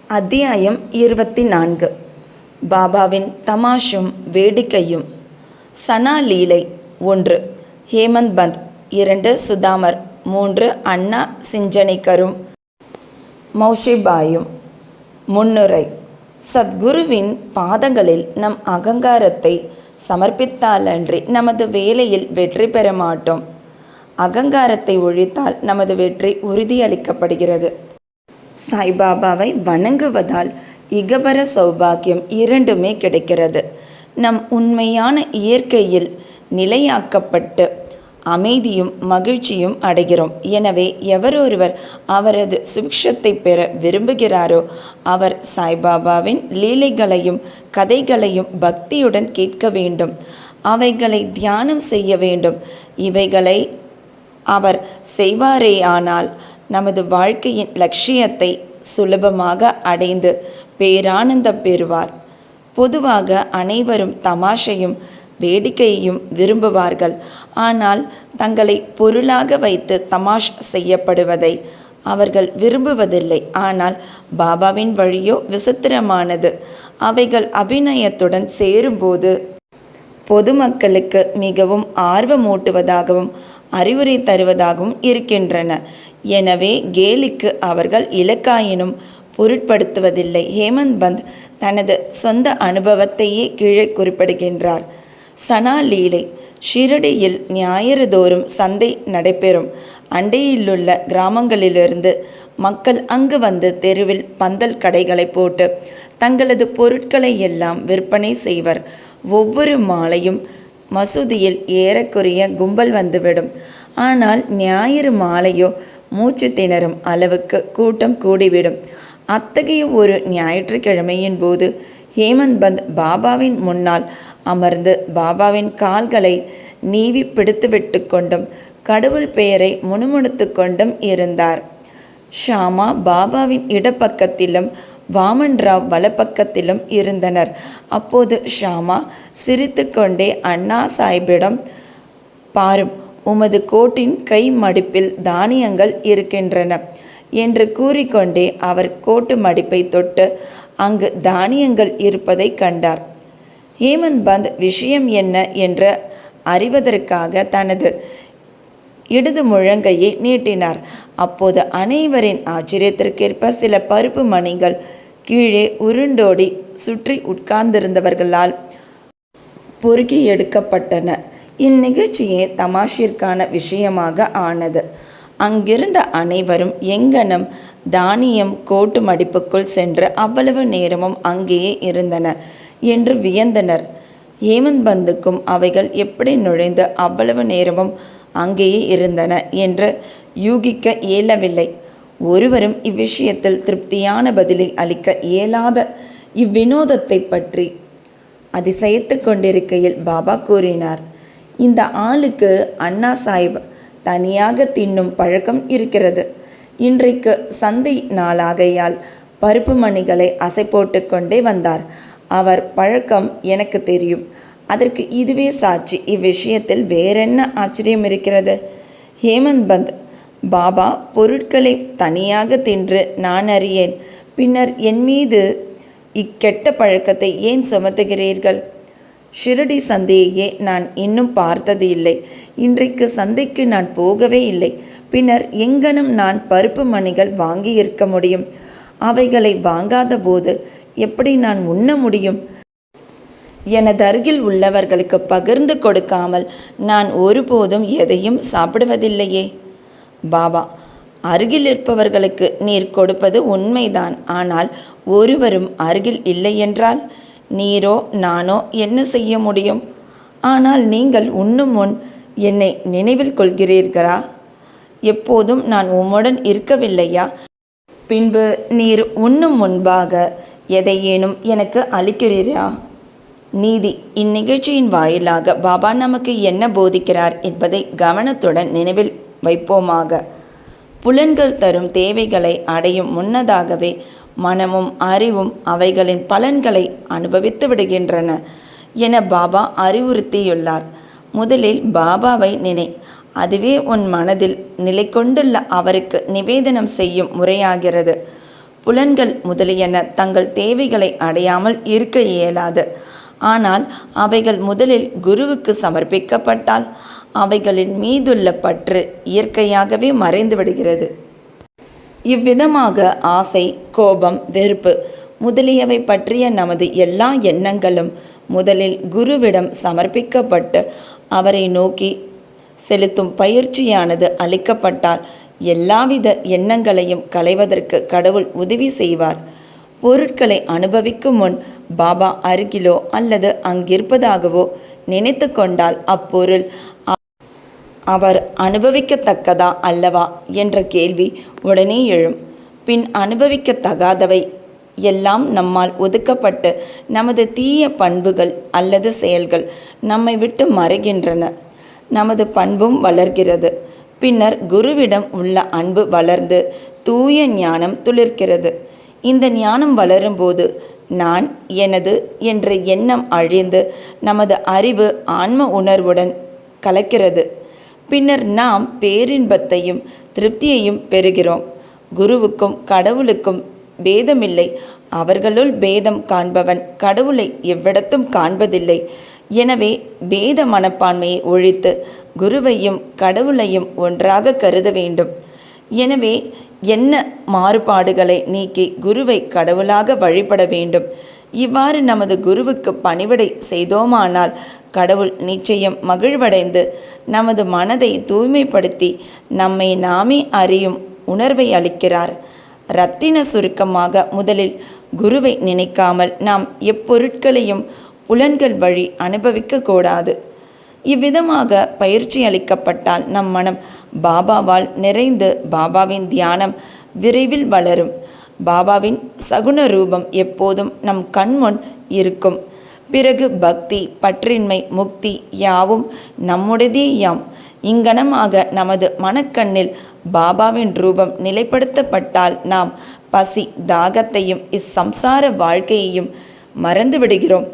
அத்தியாயம் 24. பாபாவின் தமாஷும் வேடிக்கையும். சனா லீலை. 1. ஹேமந்த் பந்த். 2. சுதாமர். 3. அண்ணா சிஞ்சனிக்கரும் மௌஷிபாயும். முன்னுரை. சத்குருவின் பாதங்களில் நம் அகங்காரத்தை சமர்ப்பித்தாலன்றி நமது வேலையில் வெற்றி பெற மாட்டோம். அகங்காரத்தை ஒழித்தால் நமது வெற்றி உறுதியளிக்கப்படுகிறது. சாய்பாபாவை வணங்குவதால் இகபர சௌபாக்கியம் இரண்டுமே கிடைக்கிறது. நம் உண்மையான இயற்கையில் நிலையாக்கப்பட்டு அமைதியும் மகிழ்ச்சியும் அடைகிறோம். எனவே எவரொருவர் அவரது சுபிக்ஷத்தை பெற விரும்புகிறாரோ அவர் சாய்பாபாவின் லீலைகளையும் கதைகளையும் பக்தியுடன் கேட்க வேண்டும். அவைகளை தியானம் செய்ய வேண்டும். இவைகளை அவர் செய்வாரேயானால் நமது வாழ்க்கையின் லட்சியத்தை சுலபமாக அடைந்து பேரானந்தம் பெறுவார். பொதுவாக அனைவரும் தமாஷையும் வேடிக்கையையும் விரும்புவார்கள். ஆனால் தங்களை பொருளாக வைத்து தமாஷ் செய்யப்படுவதை அவர்கள் விரும்புவதில்லை. ஆனால் பாபாவின் வழியோ விசித்திரமானது. அவைகள் அபிநயத்துடன் சேரும்போது பொதுமக்களுக்கு மிகவும் ஆர்வமூட்டுவதாகவும் அறிவுரை தருவதாகவும் இருக்கின்றன. எனவே கேலிக்கு அவர்கள் இலக்காயினும் பொருட்படுத்துவதில்லை. ஹேமந்த் பந்த் தனது சொந்த அனுபவத்தையே கீழே குறிப்பிடுகின்றார். சனா லீலை. ஷிரடியில் ஞாயிறு தோறும் சந்தை நடைபெறும். அண்டையிலுள்ள கிராமங்களிலிருந்து மக்கள் அங்கு வந்து தெருவில் பந்தல் கடைகளை போட்டு தங்களது பொருட்களை எல்லாம் விற்பனை செய்வர். ஒவ்வொரு மாலையும் மசூதியில் ஏறக்குறைய கும்பல் வந்துவிடும். ஆனால் ஞாயிறு மாலையோ மூச்சு திணறும் அளவுக்கு கூட்டம் கூடிவிடும். அத்தகைய ஒரு ஞாயிற்றுக்கிழமையின் போது ஹேமந்த் பந்த் பாபாவின் முன்னால் அமர்ந்து பாபாவின் கால்களை நீவி பிடித்துவிட்டு கொண்டும் கடவுள் பெயரை முணுமுணுத்து கொண்டும் இருந்தார். ஷாமா பாபாவின் இடப்பக்கத்திலும் வாமன் ராவ் வலப்பக்கத்திலும் இருந்தனர். அப்போது ஷாமா சிரித்து கொண்டே அண்ணா சாஹிப்பிடம், பாரும், உமது கோட்டின் கை மடிப்பில் தானியங்கள் இருக்கின்றன என்று கூறிக்கொண்டே அவர் கோட்டு மடிப்பை தொட்டு அங்கு தானியங்கள் இருப்பதை கண்டார். ஹேமந்த் பந்த் விஷயம் என்ன என்று அறிவதற்காக தனது இடது முழங்கையை நீட்டினார். அப்போது அனைவரின் ஆச்சரியத்திற்கேற்ப சில பருப்பு மணிகள் கீழே உருண்டோடி சுற்றி உட்கார்ந்திருந்தவர்களால் பொறுக்கி எடுக்கப்பட்டன. இந்நிகழ்ச்சியே தமாஷிற்கான விஷயமாக ஆனது. அங்கிருந்த அனைவரும் எங்கனம் தானியம் கோட்டு மடிப்புக்குள் சென்று அவ்வளவு நேரமும் அங்கேயே இருந்தன என்று வியந்தனர். ஹேமந்த் பந்துக்கும் அவைகள் எப்படி நுழைந்து அவ்வளவு நேரமும் அங்கேயே இருந்தன என்று யூகிக்க இயலவில்லை. ஒருவரும் இவ்விஷயத்தில் திருப்தியான பதிலை அளிக்க இயலாத இவ்வினோதத்தை பற்றி அதிசயித்து கொண்டிருக்கையில் பாபா கூறினார், இந்த ஆளுக்கு அண்ணா சாஹிப் தனியாக தின்னும் பழக்கம் இருக்கிறது. இன்றைக்கு சந்தை நாளாகையால் பருப்பு மணிகளை அசை போட்டு கொண்டே வந்தார். அவர் பழக்கம் எனக்கு தெரியும். அதற்கு இதுவே சாட்சி. இவ்விஷயத்தில் வேறென்ன ஆச்சரியம் இருக்கிறது? ஹேமந்த் பந்த், பாபா பொருட்களை தனியாக தின்று நான் அறியேன். பின்னர் என் மீது இக்கெட்ட பழக்கத்தை ஏன் சுமத்துகிறீர்கள்? ஷிரடி சந்தையையே நான் இன்னும் பார்த்தது இல்லை. இன்றைக்கு சந்தைக்கு நான் போகவே இல்லை. பின்னர் எங்கனம் நான் பருப்பு மணிகள் வாங்கி இருக்க முடியும்? அவைகளை வாங்காத போது எப்படி நான் உண்ண முடியும்? எனது அருகில் உள்ளவர்களுக்கு பகிர்ந்து கொடுக்காமல் நான் ஒருபோதும் எதையும் சாப்பிடுவதில்லையே. பாபா, அருகில் இருப்பவர்களுக்கு நீர் கொடுப்பது உண்மைதான். ஆனால் ஒருவரும் அருகில் இல்லை என்றால் நீரோ நானோ என்ன செய்ய முடியும்? ஆனால் நீங்கள் உண்ணும் முன் என்னை நினைவில் கொள்கிறீர்களா? எப்போதும் நான் உம்முடன் இருக்கவில்லையா? பின்பு நீர் உண்ணும் முன்பாக எதையேனும் எனக்கு அளிக்கிறீரா? நீதி. இந்நிகழ்ச்சியின் வாயிலாக பாபா நமக்கு என்ன போதிக்கிறார் என்பதை கவனத்துடன் நினைவில் வைப்போமாக. புலன்கள் தரும் தேவைகளை அடையும் முன்னதாகவே மனமும் அறிவும் அவைகளின் பலன்களை அனுபவித்து விடுகின்றன என பாபா அறிவுறுத்தியுள்ளார். முதலில் பாபாவை நினை. அதுவே உன் மனதில் நிலை கொண்டுள்ள அவருக்கு நிவேதனம் செய்யும் முறையாகிறது. புலன்கள் முதலியன தங்கள் தேவைகளை அடையாமல் இருக்க இயலாது. ஆனால் அவைகள் முதலில் குருவுக்கு சமர்ப்பிக்கப்பட்டால் அவைகளின் மீதுள்ள பற்று இயற்கையாகவே மறைந்து விடுகிறது. இவ்விதமாக ஆசை, கோபம், வெறுப்பு முதலியவை பற்றிய நமது எல்லா எண்ணங்களும் முதலில் குருவிடம் சமர்ப்பிக்கப்பட்டு அவரை நோக்கி செலுத்தும் பயிற்சியானது அளிக்கப்பட்டால் எல்லாவித எண்ணங்களையும் களைவதற்கு கடவுள் உதவி செய்வார். பொருட்களை அனுபவிக்கும் முன் பாபா அருகிலோ அல்லது அங்கிருப்பதாகவோ நினைத்து கொண்டால் அப்பொருள் அவர் அனுபவிக்கத்தக்கதா அல்லவா என்ற கேள்வி உடனே எழும். பின் அனுபவிக்கத்தகாதவை எல்லாம் நம்மால் ஒதுக்கப்பட்டு நமது தீய பண்புகள் அல்லது செயல்கள் நம்மை விட்டு மறைகின்றன. நமது பண்பும் வளர்கிறது. பின்னர் குருவிடம் உள்ள அன்பு வளர்ந்து தூய ஞானம் துளிர்க்கிறது. இந்த ஞானம் வளரும்போது நான், எனது என்ற எண்ணம் அழிந்து நமது அறிவு ஆன்ம உணர்வுடன் கலக்கிறது. பின்னர் நாம் பேரின்பத்தையும் திருப்தியையும் பெறுகிறோம். குருவுக்கும் கடவுளுக்கும் பேதமில்லை. அவர்களுள் பேதம் காண்பவன் கடவுளை எவ்விடத்தும் காண்பதில்லை. எனவே பேத மனப்பான்மையை ஒழித்து குருவையும் கடவுளையும் ஒன்றாக கருத வேண்டும். எனவே என்ன மாறுபாடுகளை நீக்கி குருவை கடவுளாக வழிபட வேண்டும். இவ்வாறு நமது குருவுக்கு பணிவிடை செய்தோமானால் கடவுள் நிச்சயம் மகிழ்வடைந்து நமது மனதை தூய்மைப்படுத்தி நம்மை நாமே அறியும் உணர்வை அளிக்கிறார். இரத்தின சுருக்கமாக முதலில் குருவை நினைக்காமல் நாம் எப்பொருட்களையும் புலன்கள் வழி அனுபவிக்க கூடாது. இவ்விதமாக பயிற்சி அளிக்கப்பட்டால் நம் மனம் பாபாவால் நிறைந்து பாபாவின் தியானம் விரைவில் வளரும். பாபாவின் சகுன ரூபம் எப்போதும் நம் கண்முன் இருக்கும். பிறகு பக்தி, பற்றின்மை, முக்தி யாவும் நம்முடையதே யாம். இங்கனமாக நமது மனக்கண்ணில் பாபாவின் ரூபம் நிலைப்படுத்தப்பட்டால் நாம் பசி, தாகத்தையும் இச்சம்சார வாழ்க்கையையும் மறந்து விடுகிறோம்.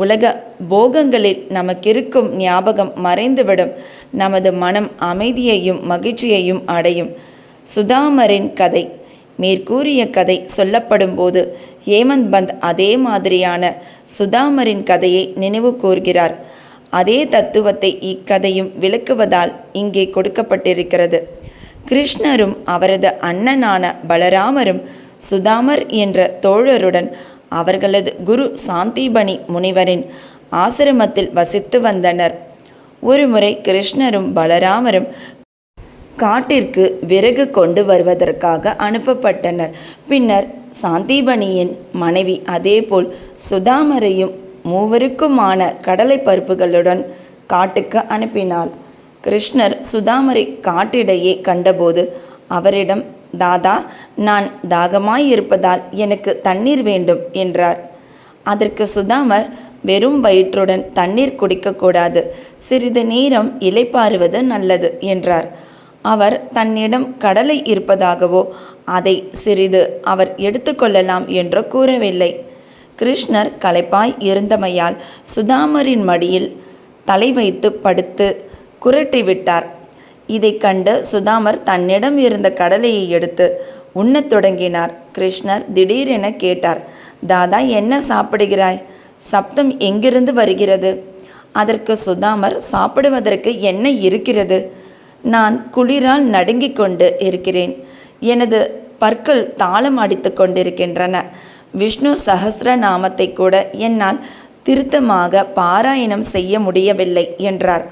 உலக போகங்களில் நமக்கிருக்கும் ஞாபகம் மறைந்துவிடும். நமது மனம் அமைதியையும் மகிழ்ச்சியையும் அடையும். சுதாமரின் கதை. மேற்கூறிய கதை சொல்லப்படும் போது ஹேமந்த் பந்த் அதே மாதிரியான சுதாமரின் கதையை நினைவு கூர்கிறார். அதே தத்துவத்தை இக்கதையும் விளக்குவதால் இங்கே கொடுக்கப்பட்டிருக்கிறது. கிருஷ்ணரும் அவரது அண்ணனான பலராமரும் சுதாமர் என்ற தோழருடன் அவர்களது குரு சாந்திபனி முனிவரின் ஆசிரமத்தில் வசித்து வந்தனர். ஒருமுறை கிருஷ்ணரும் பலராமரும் காட்டிற்கு விறகு கொண்டு வருவதற்காக அனுப்பப்பட்டனர். பின்னர் சாந்திபனியின் மனைவி அதேபோல் சுதாமரையும் மூவருக்குமான கடலை பருப்புகளுடன் காட்டுக்கு அனுப்பினாள். கிருஷ்ணர் சுதாமரை காட்டிடையே கண்டபோது அவரிடம், தாதா, நான் தாகமாயிருப்பதால் எனக்கு தண்ணீர் வேண்டும் என்றார். அதற்கு சுதாமர், வெறும் வயிற்றுடன் தண்ணீர் குடிக்கக்கூடாது, சிறிது நேரம் இளைப்பாறுவது நல்லது என்றார். அவர் தன்னிடம் கடலை இருப்பதாகவோ அதை சிறிது அவர் எடுத்துக்கொள்ளலாம் என்றோ கூறவில்லை. கிருஷ்ணர் களைப்பாய் இருந்தமையால் சுதாமரின் மடியில் தலை வைத்து படுத்து குரட்டிவிட்டார். இதை கண்டு சுதாமர் தன்னிடம் இருந்த கடலையை எடுத்து உண்ணத் தொடங்கினார். கிருஷ்ணர் திடீரென கேட்டார், தாதா, என்ன சாப்பிடுகிறாய்? சப்தம் எங்கிருந்து வருகிறது? அதற்கு சுதாமர், சாப்பிடுவதற்கு என்ன இருக்கிறது? நான் குளிரால் நடுங்கிக் கொண்டு இருக்கிறேன். எனது பற்கள் தாளம் அடித்து கொண்டிருக்கின்றன. விஷ்ணு சஹஸ்ரநாமத்தை கூட என்னால் திருத்தமாக பாராயணம் செய்ய முடியவில்லை என்றார்.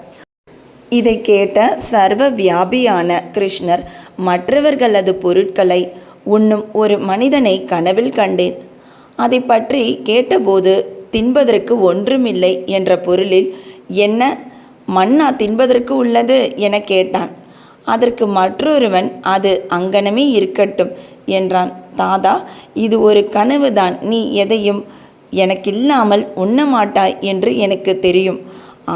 இதை கேட்ட சர்வ வியாபியான கிருஷ்ணர், மற்றவர்களது பொருட்களை உண்ணும் ஒரு மனிதனை கனவில் கண்டேன். அதை பற்றி கேட்டபோது தின்பதற்கு ஒன்றுமில்லை என்ற பொருளில், என்ன மண்ணா தின்பதற்கு உள்ளது என கேட்டான். அதற்கு மற்றொருவன், அது அங்கனமே இருக்கட்டும் என்றான். தாதா, இது ஒரு கனவுதான். நீ எதையும் எனக்கில்லாமல் உண்ணமாட்டாய் என்று எனக்கு தெரியும்.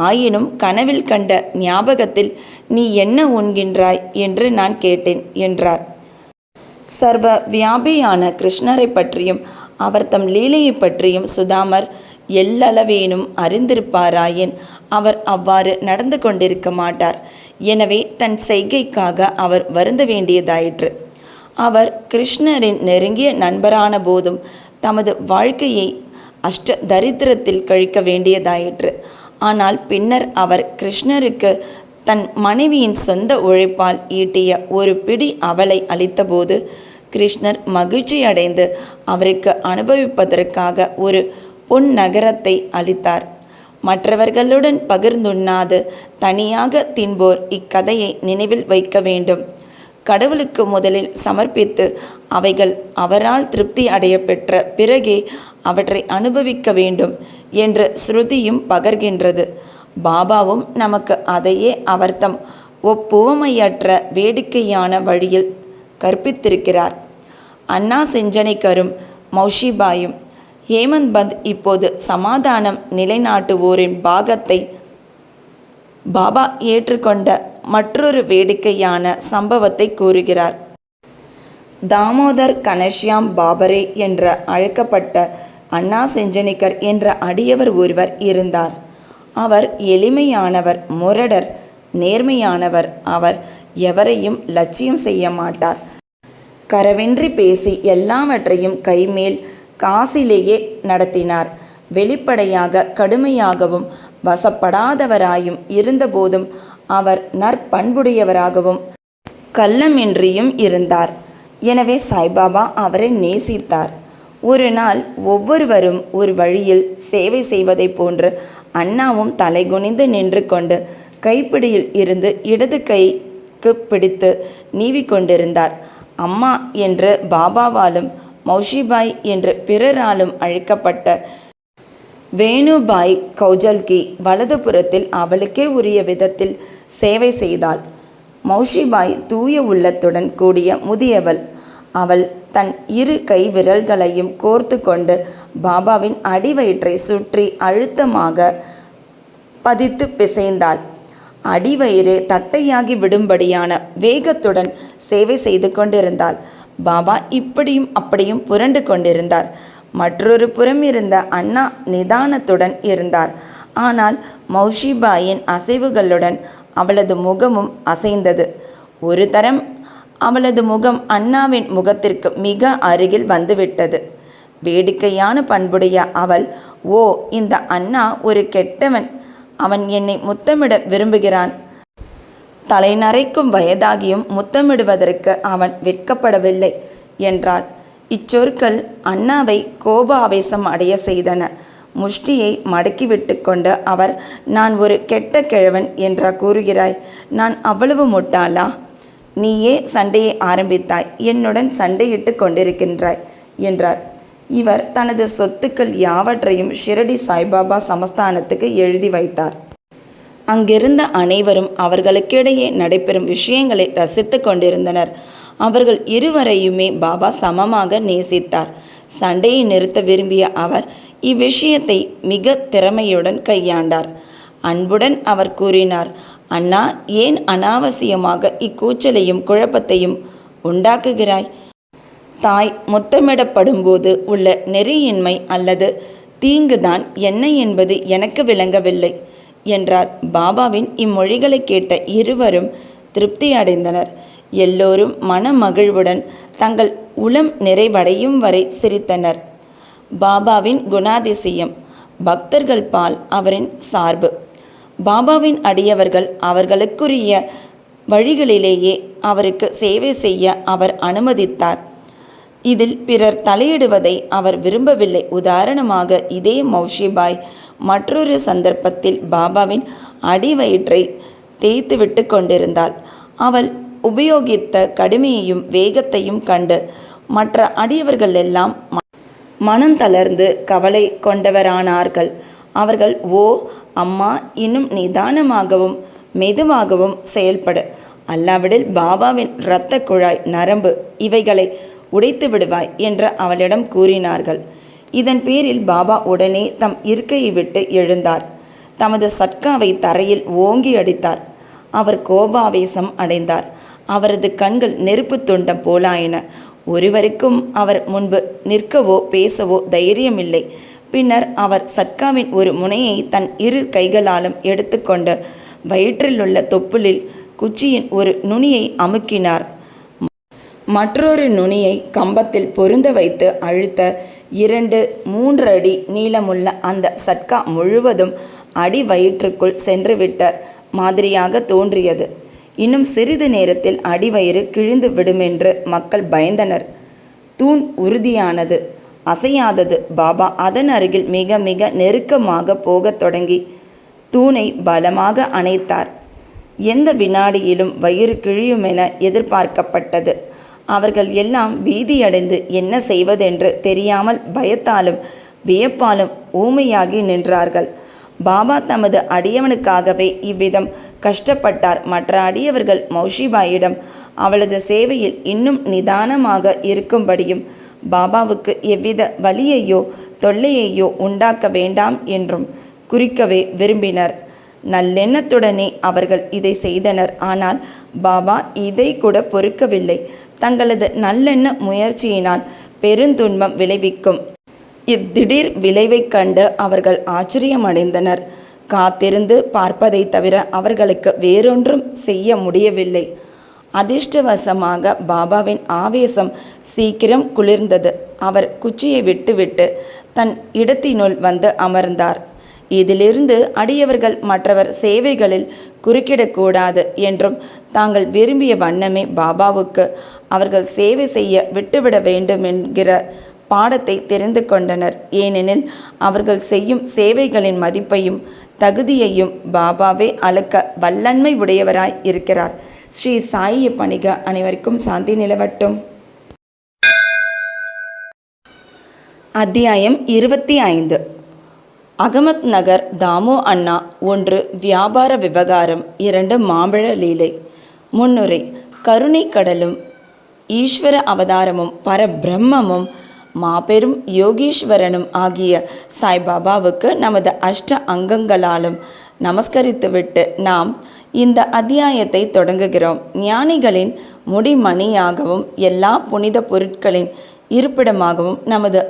ஆயினும் கனவில் கண்ட ஞாபகத்தில் நீ என்ன உண்கின்றாய் என்று நான் கேட்டேன் என்றார். சர்வ வியாபியான கிருஷ்ணரை பற்றியும் அவர் தம் லீலையை பற்றியும் சுதாமர் எல்லளவேனும் அறிந்திருப்பாராயின் அவர் அவ்வாறு நடந்து கொண்டிருக்க மாட்டார். எனவே தன் செய்கைக்காக அவர் வருந்த வேண்டியதாயிற்று. அவர் கிருஷ்ணரின் நெருங்கிய நண்பரான போதும் தமது வாழ்க்கையை அஷ்ட தரித்திரத்தில் கழிக்க வேண்டியதாயிற்று. ஆனால் பின்னர் அவர் கிருஷ்ணருக்கு தன் மனைவியின் சொந்த உழைப்பால் ஈட்டிய ஒரு பிடி அவலை அளித்தபோது கிருஷ்ணர் மகிழ்ச்சியடைந்து அவருக்கு அனுபவிப்பதற்காக ஒரு பொன் நகரத்தை அளித்தார். மற்றவர்களுடன் பகிர்ந்துண்ணாது தனியாக தின்போர் இக்கதையை நினைவில் வைக்க வேண்டும். கடவுளுக்கு முதலில் சமர்ப்பித்து அவைகள் அவரால் திருப்தி அடைய பெற்ற பிறகே அவற்றை அனுபவிக்க வேண்டும் என்ற ஸ்ருதியும் பகர்கின்றது. பாபாவும் நமக்கு அதையே அவர்தம் ஒப்புவமையற்ற வேடிக்கையான வழியில் கற்பித்திருக்கிறார். அண்ணா செஞ்சனைக்கரும் மௌஷிபாயும் ஹேமந்த் பந்த் இப்போது சமாதானம் நிலைநாட்டுவோரின் பாகத்தை பாபா ஏற்றுக்கொண்ட மற்றொரு வேடிக்கையான சம்பவத்தை கூறுகிறார். தாமோதர் கணஷ்யாம் பாபரே என்ற அழைக்கப்பட்ட அண்ணா செஞ்சனிக்கர் என்ற அடியவர் ஒருவர் இருந்தார். அவர் எளிமையானவர், முரடர், நேர்மையானவர். அவர் எவரையும் லட்சியம் செய்ய மாட்டார். கரவென்றி பேசி எல்லாவற்றையும் கைமேல் காசிலேயே நடத்தினார். வெளிப்படையாக கடுமையாகவும் வசப்படாதவராயும் இருந்தபோதும் அவர் நற்பண்புடையவராகவும் கள்ளமின்றியும் இருந்தார். எனவே சாய்பாபா அவரை நேசித்தார். ஒரு நாள் ஒவ்வொருவரும் ஒரு வழியில் சேவை செய்வதைப் போன்று அண்ணாவும் தலைகுனிந்து நின்று கொண்டு கைப்பிடியில் இருந்து இடது கைக்கு பிடித்து நீவிக்கொண்டிருந்தார். அம்மா என்று பாபாவாலும் மௌஷிபாய் என்று பிறராலும் அழைக்கப்பட்ட வேணுபாய் கௌஜல்கி வலதுபுறத்தில் அவளுக்கே உரிய விதத்தில் சேவை செய்தாள். மௌஷிபாய் தூய உள்ளத்துடன் கூடிய முதியவள். அவள் தன் இரு கை விரல்களையும் கோர்த்து கொண்டு பாபாவின் அடிவயிற்றை சுற்றி அழுத்தமாக பதித்து பிசைந்தாள். அடிவயிறு தட்டையாகி விடும்படியான வேகத்துடன் சேவை செய்து கொண்டிருந்தாள். பாபா இப்படியும் அப்படியும் புரண்டு கொண்டிருந்தார். மற்றொரு புறம் இருந்த அண்ணா நிதானத்துடன் இருந்தார். ஆனால் மௌஷிபாயின் அசைவுகளுடன் அவளது முகமும் அசைந்தது. ஒரு தரம் அவளது முகம் அண்ணாவின் முகத்திற்கு மிக அருகில் வந்துவிட்டது. வேடிக்கையான பண்புடைய அவள், ஓ, இந்த அண்ணா ஒரு கெட்டவன், அவன் என்னை முத்தமிட விரும்புகிறான். தலைநரைக்கும் வயதாகியும் முத்தமிடுவதற்கு அவன் வெட்கப்படவில்லை என்றாள். இச்சொற்கள் அண்ணாவை கோப ஆவேசம் அடைய செய்தன. முஷ்டியை மடக்கிவிட்டு கொண்டு அவர், நான் ஒரு கெட்ட கிழவன் என்றா கூறுகிறாய்? நான் அவ்வளவு முட்டாளா? நீயே சண்டையை ஆரம்பித்தாய், என்னுடன் சண்டையிட்டு கொண்டிருக்கின்றாய் என்றார். இவர் தனது சொத்துக்கள் யாவற்றையும் ஷிரடி சாய்பாபா சமஸ்தானத்துக்கு எழுதி வைத்தார். அங்கிருந்த அனைவரும் அவர்களுக்கிடையே நடைபெறும் விஷயங்களை ரசித்து கொண்டிருந்தனர். அவர்கள் இருவரையுமே பாபா சமமாக நேசித்தார். சண்டையை நிறுத்த விரும்பிய அவர் இவ்விஷயத்தை மிக திறமையுடன் கையாண்டார். அன்புடன் அவர் கூறினார், அண்ணா, ஏன் அனாவசியமாக இக்கூச்சலையும் குழப்பத்தையும் உண்டாக்குகிறாய்? தாய் முத்தமிடப்படும்போது உள்ள நெறியின்மை அல்லது தீங்குதான் என்ன என்பது எனக்கு விளங்கவில்லை என்றார். பாபாவின் இம்மொழிகளை கேட்ட இருவரும் திருப்தி அடைந்தனர். எல்லோரும் மனமகிழ்வுடன் தங்கள் உளம் நிறைவடையும் வரை சிரித்தனர். பாபாவின் குணாதிசயம். பக்தர்கள் பால் அவரின் சார்பு. பாபாவின் அடியவர்கள் அவர்களுக்குரிய வழிகளிலேயே அவருக்கு சேவை செய்ய அவர் அனுமதித்தார். இதில் பிறர் தலையிடுவதை அவர் விரும்பவில்லை. உதாரணமாக, இதே மௌஷிபாய் மற்றொரு சந்தர்ப்பத்தில் பாபாவின் அடிவயிற்றை தேய்த்துவிட்டு கொண்டிருந்தாள். அவள் உபயோகித்த கடுமையையும் வேகத்தையும் கண்டு மற்ற அடியவர்கள் எல்லாம் மனம் தளர்ந்து கவலை கொண்டவரானார்கள். அவர்கள், ஓ அம்மா, இன்னும் நிதானமாகவும் மெதுவாகவும் செயல்படு, அல்லாவிடில் பாபாவின் இரத்த குழாய், நரம்பு இவைகளை உடைத்து விடுவாய் என்று அவளிடம் கூறினார்கள். இதன் பேரில் பாபா உடனே தம் இருக்கையை விட்டு எழுந்தார். தமது சட்காவை தரையில் ஓங்கி அடித்தார். அவர் கோபாவேசம் அடைந்தார். அவரது கண்கள் நெருப்பு துண்டம் போலாயின. ஒருவருக்கும் அவர் முன்பு நிற்கவோ பேசவோ தைரியமில்லை. பின்னர் அவர் சட்காவின் ஒரு முனையை தன் இரு கைகளாலும் எடுத்துக்கொண்டு வயிற்றிலுள்ள தொப்புளில் குச்சியின் ஒரு நுனியை அமுக்கினார். மற்றொரு நுனியை கம்பத்தில் பொருந்த வைத்து அழுத்த 2-3 அடி நீளமுள்ள அந்த சட்கா முழுவதும் அடி வயிற்றுக்குள் சென்றுவிட்ட மாதிரியாக தோன்றியது. இன்னும் சிறிது நேரத்தில் அடிவயிறு கிழிந்து விடுமென்று மக்கள் பயந்தனர். தூண் உறுதியானது, அசையாதது. பாபா அதன் அருகில் மிக மிக நெருக்கமாக போகத் தொடங்கி தூணை பலமாக அணைத்தார். எந்த வினாடியிலும் வயிறு கிழியுமென எதிர்பார்க்கப்பட்டது. அவர்கள் எல்லாம் பீதியடைந்து என்ன செய்வதென்று தெரியாமல் பயத்தாலும் வியப்பாலும் ஊமையாகி நின்றார்கள். பாபா தமது அடியவனுக்காகவே இவ்விதம் கஷ்டப்பட்டார். மற்ற அடியவர்கள் மௌஷிபாயிடம் அவளது சேவையில் இன்னும் நிதானமாக இருக்கும்படியும் பாபாவுக்கு எவ்வித வலியையோ தொல்லையையோ உண்டாக்க வேண்டாம் என்றும் குறிக்கவே விரும்பினர். நல்லெண்ணத்துடனே அவர்கள் இதை செய்தனர். ஆனால் பாபா இதை கூட பொறுக்கவில்லை. தங்களது நல்லெண்ண முயற்சியினால் பெருந்துன்பம் விளைவிக்கும் இத்திடீர் விளைவைக் கண்டு அவர்கள் ஆச்சரியமடைந்தனர். காத்திருந்து பார்ப்பதை தவிர அவர்களுக்கு வேறொன்றும் செய்ய முடியவில்லை. அதிர்ஷ்டவசமாக பாபாவின் ஆவேசம் சீக்கிரம் குளிர்ந்தது. அவர் குச்சியை விட்டுவிட்டு தன் இடத்தினுள் வந்து அமர்ந்தார். இதிலிருந்து அடியவர்கள் மற்றவர் சேவைகளில் குறுக்கிடக்கூடாது என்றும் தாங்கள் விரும்பிய வண்ணமே பாபாவுக்கு அவர்கள் சேவை செய்ய விட்டுவிட வேண்டுமென்கிற பாடத்தை தெரிந்து கொண்டனர். ஏனெனில் அவர்கள் செய்யும் சேவைகளின் மதிப்பையும் தகுதியையும் பாபாவே அளக்க வல்லன்மை உடையவராய் இருக்கிறார். ஸ்ரீ சாயி பணிக. அனைவருக்கும் சாந்தி நிலவட்டும். அத்தியாயம் 25. அகமத் நகர் தாமு அண்ணா. 1 வியாபார விவகாரம். 2 மாம்பழ லீலை. முன்னுரை. கருணை கடலும் ஈஸ்வர அவதாரமும் பரபிரம்மமும் மாபெரும் யோகீஸ்வரனும் ஆகிய சாய்பாபாவுக்கு நமது அஷ்ட அங்கங்களாலும் நமஸ்கரித்துவிட்டு நாம் இந்த அத்தியாயத்தை தொடங்குகிறோம். ஞானிகளின் முடிமணியாகவும் எல்லா புனித பொருட்களின் இருப்பிடமாகவும் நமது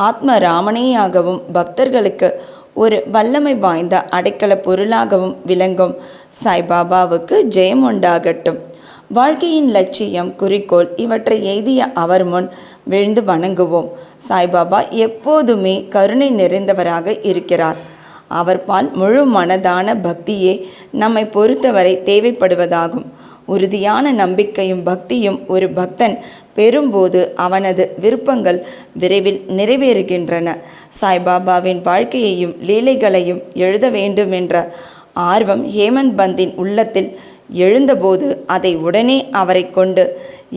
ஆத்ம ராமனேயாகவும் பக்தர்களுக்கு ஒரு வல்லமை வாய்ந்த அடைக்கல பொருளாகவும் விளங்கும் சாய்பாபாவுக்கு ஜெயம் உண்டாகட்டும். வாழ்க்கையின் லட்சியம், குறிக்கோள் இவற்றை எய்திய அவர் முன் விழுந்து வணங்குவோம். சாய்பாபா எப்போதுமே கருணை நிறைந்தவராக இருக்கிறார். அவர் பால் முழு மனதான பக்தியே நம்மை பொறுத்தவரை தேவைப்படுவதாகும். உறுதியான நம்பிக்கையும் பக்தியும் ஒரு பக்தன் பெறும்போது அவனது விருப்பங்கள் விரைவில் நிறைவேறுகின்றன. சாய்பாபாவின் வாழ்க்கையையும் லீலைகளையும் எழுத வேண்டுமென்ற ஆர்வம் ஹேமந்த் பந்தின் உள்ளத்தில் எழுந்தபோது அதை உடனே அவரை கொண்டு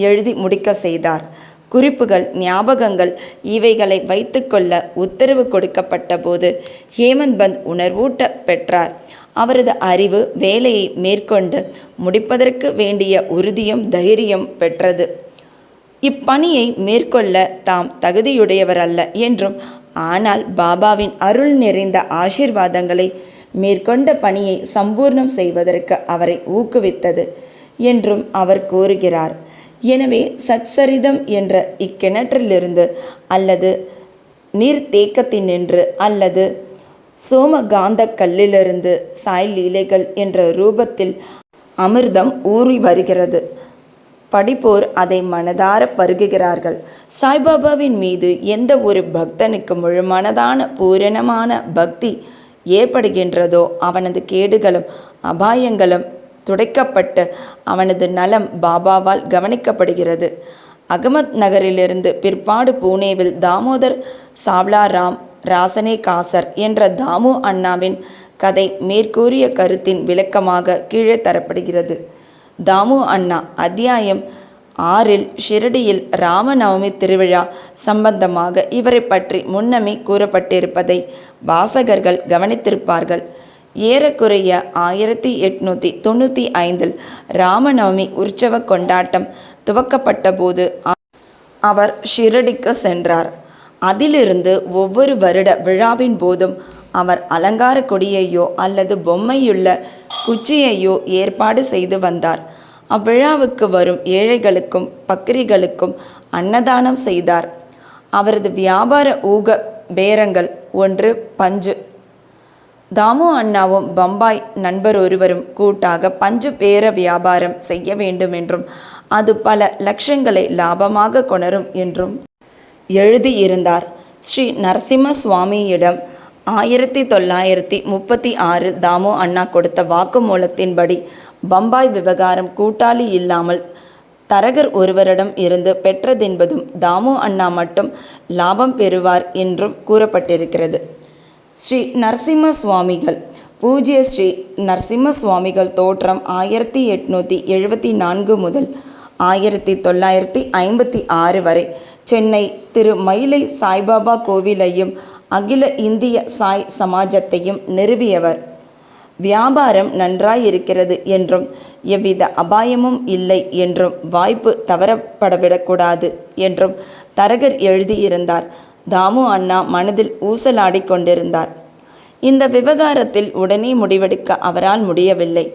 எழுதி முடிக்க செய்தார். குறிப்புகள், ஞாபகங்கள் இவைகளை வைத்துக்கொள்ள உத்தரவு கொடுக்கப்பட்ட போது ஹேமந்த் பந்த் உணர்வூட்ட பெற்றார். அவரது அறிவு வேலையை மேற்கொண்டு முடிப்பதற்கு வேண்டிய உறுதியும் தைரியம் பெற்றது. இப்பணியை மேற்கொள்ள தாம் தகுதியுடையவரல்ல என்றும், ஆனால் பாபாவின் அருள் நிறைந்த ஆசீர்வாதங்களை மேற்கொண்ட பணியை சம்பூர்ணம் செய்வதற்கு அவரை ஊக்குவித்தது என்றும் அவர் கூறுகிறார். எனவே சச்சரிதம் என்ற இக்கிணற்றிலிருந்து அல்லது நீர்த்தேக்கத்தினின்று அல்லது சோமகாந்த கல்லிலிருந்து சாய் லீலைகள் என்ற ரூபத்தில் அமிர்தம் ஊறி வருகிறது. படிப்போர் அதை மனதார பருகுகிறார்கள். சாய்பாபாவின் மீது எந்த ஒரு பக்தனுக்கு முழுமனதான பூரணமான பக்தி ஏற்படுகின்றதோ அவனது கேடுகளும் அபாயங்களும் துடைக்கப்பட்டு அவனது நலம் பாபாவால் கவனிக்கப்படுகிறது. அகமத் நகரிலிருந்து பிற்பாடு பூனேவில் தாமோதர் சாவ்லாராம் ராசனே காசர் என்ற தாமு அண்ணாவின் கதை மேற்கூறிய கருத்தின் விளக்கமாக கீழே தரப்படுகிறது. தாமு அண்ணா அத்தியாயம் 6 ஷிரடியில் ராமநவமி திருவிழா சம்பந்தமாக இவரை பற்றி முன்னமே கூறப்பட்டிருப்பதை வாசகர்கள் கவனித்திருப்பார்கள். ஏறக்குறைய 1895 ராமநவமி உற்சவ கொண்டாட்டம் துவக்கப்பட்ட போது அவர் ஷிரடிக்கு சென்றார். அதிலிருந்து ஒவ்வொரு வருட விழாவின் போதும் அவர் அலங்கார கொடியையோ அல்லது பொம்மையுள்ள குச்சியையோ ஏற்பாடு செய்து வந்தார். அவ்விழாவுக்கு வரும் ஏழைகளுக்கும் பக்கிரிகளுக்கும் அன்னதானம் செய்தார். அவரது வியாபார ஊக பேரங்கள் 1 பஞ்சு, தாமு அண்ணாவும் பம்பாய் நண்பர் ஒருவரும் கூட்டாக பஞ்சு பேர வியாபாரம் செய்ய வேண்டும் என்றும் அது பல லட்சங்களை லாபமாக கொணரும் என்றும் எழுதியிருந்தார். ஸ்ரீ நரசிம்ம சுவாமியிடம் 1936 தாமு அண்ணா கொடுத்த வாக்குமூலத்தின்படி பம்பாய் விவகாரம் கூட்டாளி இல்லாமல் தரகர் ஒருவரிடம் இருந்து பெற்றதென்பதும் தாமு அண்ணா மட்டும் லாபம் பெறுவார் என்றும் கூறப்பட்டிருக்கிறது. ஸ்ரீ நரசிம்ம சுவாமிகள் பூஜ்ய ஸ்ரீ நரசிம்ம சுவாமிகள் தோற்றம் 1874 முதல் 1956 வரை சென்னை திரு மயிலை சாய்பாபா கோவிலையும் அகில இந்திய சாய் சமாஜத்தையும் நிறுவியவர். வியாபாரம் நன்றாயிருக்கிறது என்றும் எவ்வித அபாயமும் இல்லை என்றும் வாய்ப்பு தவறப்படவிடக்கூடாது என்றும் தரகர் எழுதியிருந்தார். தாமு அண்ணா மனதில் ஊசலாடி கொண்டிருந்தார். இந்த விவகாரத்தில் உடனே முடிவெடுக்க அவரால் முடியவில்லை.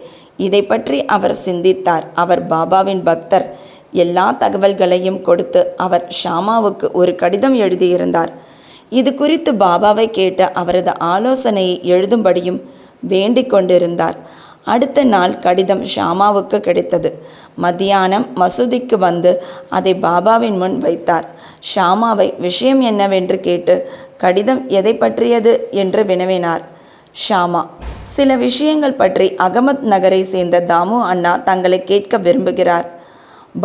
இதை பற்றி அவர் சிந்தித்தார். அவர் பாபாவின் பக்தர். எல்லா தகவல்களையும் கொடுத்து அவர் ஷாமாவுக்கு ஒரு கடிதம் எழுதியிருந்தார். இது குறித்து பாபாவை கேட்ட அவரது ஆலோசனையை எழுதும்படியும் வேண்டிக் கொண்டிருந்தார். அடுத்த நாள் கடிதம் ஷாமாவுக்கு கிடைத்தது. மத்தியானம் மசூதிக்கு வந்து அதை பாபாவின் முன் வைத்தார். ஷாமாவை விஷயம் என்னவென்று கேட்டு கடிதம் எதை பற்றியது என்று வினவினார். ஷாமா, சில விஷயங்கள் பற்றி அகமத் நகரை சேர்ந்த தாமு அண்ணா தங்களை கேட்க விரும்புகிறார்.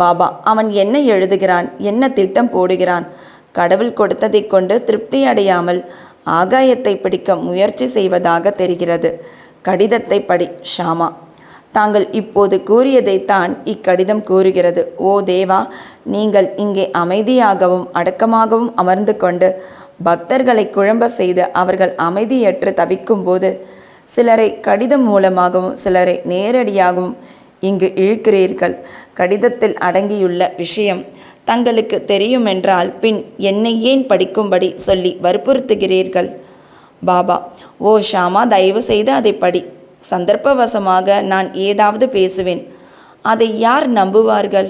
பாபா, அவன் என்ன எழுதுகிறான், என்ன திட்டம் போடுகிறான்? கடவுள் கொடுத்ததை கொண்டு திருப்தி அடையாமல் ஆகாயத்தை பிடிக்க முயற்சி செய்வதாக தெரிகிறது. கடிதத்தை படி ஷாமா. தாங்கள் இப்போது கூறியதைத்தான் இக்கடிதம் கூறுகிறது. ஓ தேவா, நீங்கள் இங்கே அமைதியாகவும் அடக்கமாகவும் அமர்ந்து கொண்டு பக்தர்களை குழம்ப செய்து அவர்கள் அமைதியற்று தவிக்கும்போது சிலரை கடிதம் மூலமாகவும் சிலரை நேரடியாகவும் இங்கு இழுக்கிறீர்கள். கடிதத்தில் அடங்கியுள்ள விஷயம் தங்களுக்கு தெரியுமென்றால் பின் என்னை ஏன் படிக்கும்படி சொல்லி வற்புறுத்துகிறீர்கள்? பாபா, ஓ ஷாமா, தயவு செய்து அதை படி. சந்தர்ப்பவசமாக நான் ஏதாவது பேசுவேன். அதை யார் நம்புவார்கள்?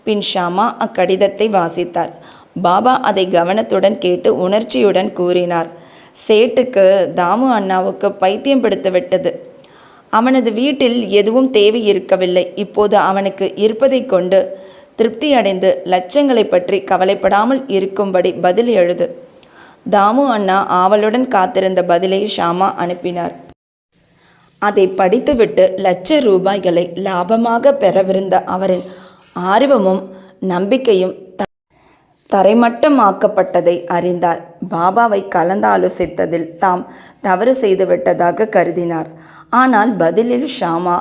பின் ஷாமா அக்கடிதத்தை வாசித்தார். பாபா அதை கவனத்துடன் கேட்டு உணர்ச்சியுடன் கூறினார். சேட்டுக்கு தாமு அண்ணாவுக்கு பைத்தியம் பிடித்துவிட்டது. அவனது வீட்டில் எதுவும் தேவை இருக்கவில்லை. இப்போது அவனுக்கு இருப்பதை கொண்டு திருப்தி அடைந்து லட்சங்களை பற்றி கவலைப்படாமல் இருக்கும்படி பதில் எழுது. தாமு அண்ணா ஆவலுடன் காத்திருந்த பதிலை ஷாமா அனுப்பினார். அதை படித்துவிட்டு ₹1,00,000 லாபமாக பெறவிருந்த அவரின் ஆர்வமும் நம்பிக்கையும் தரைமட்டமாக்கப்பட்டதை அறிந்தார். பாபாவை கலந்தாலோசித்ததில் தாம் தவறு செய்துவிட்டதாக கருதினார். ஆனால் பதிலில் ஷாமா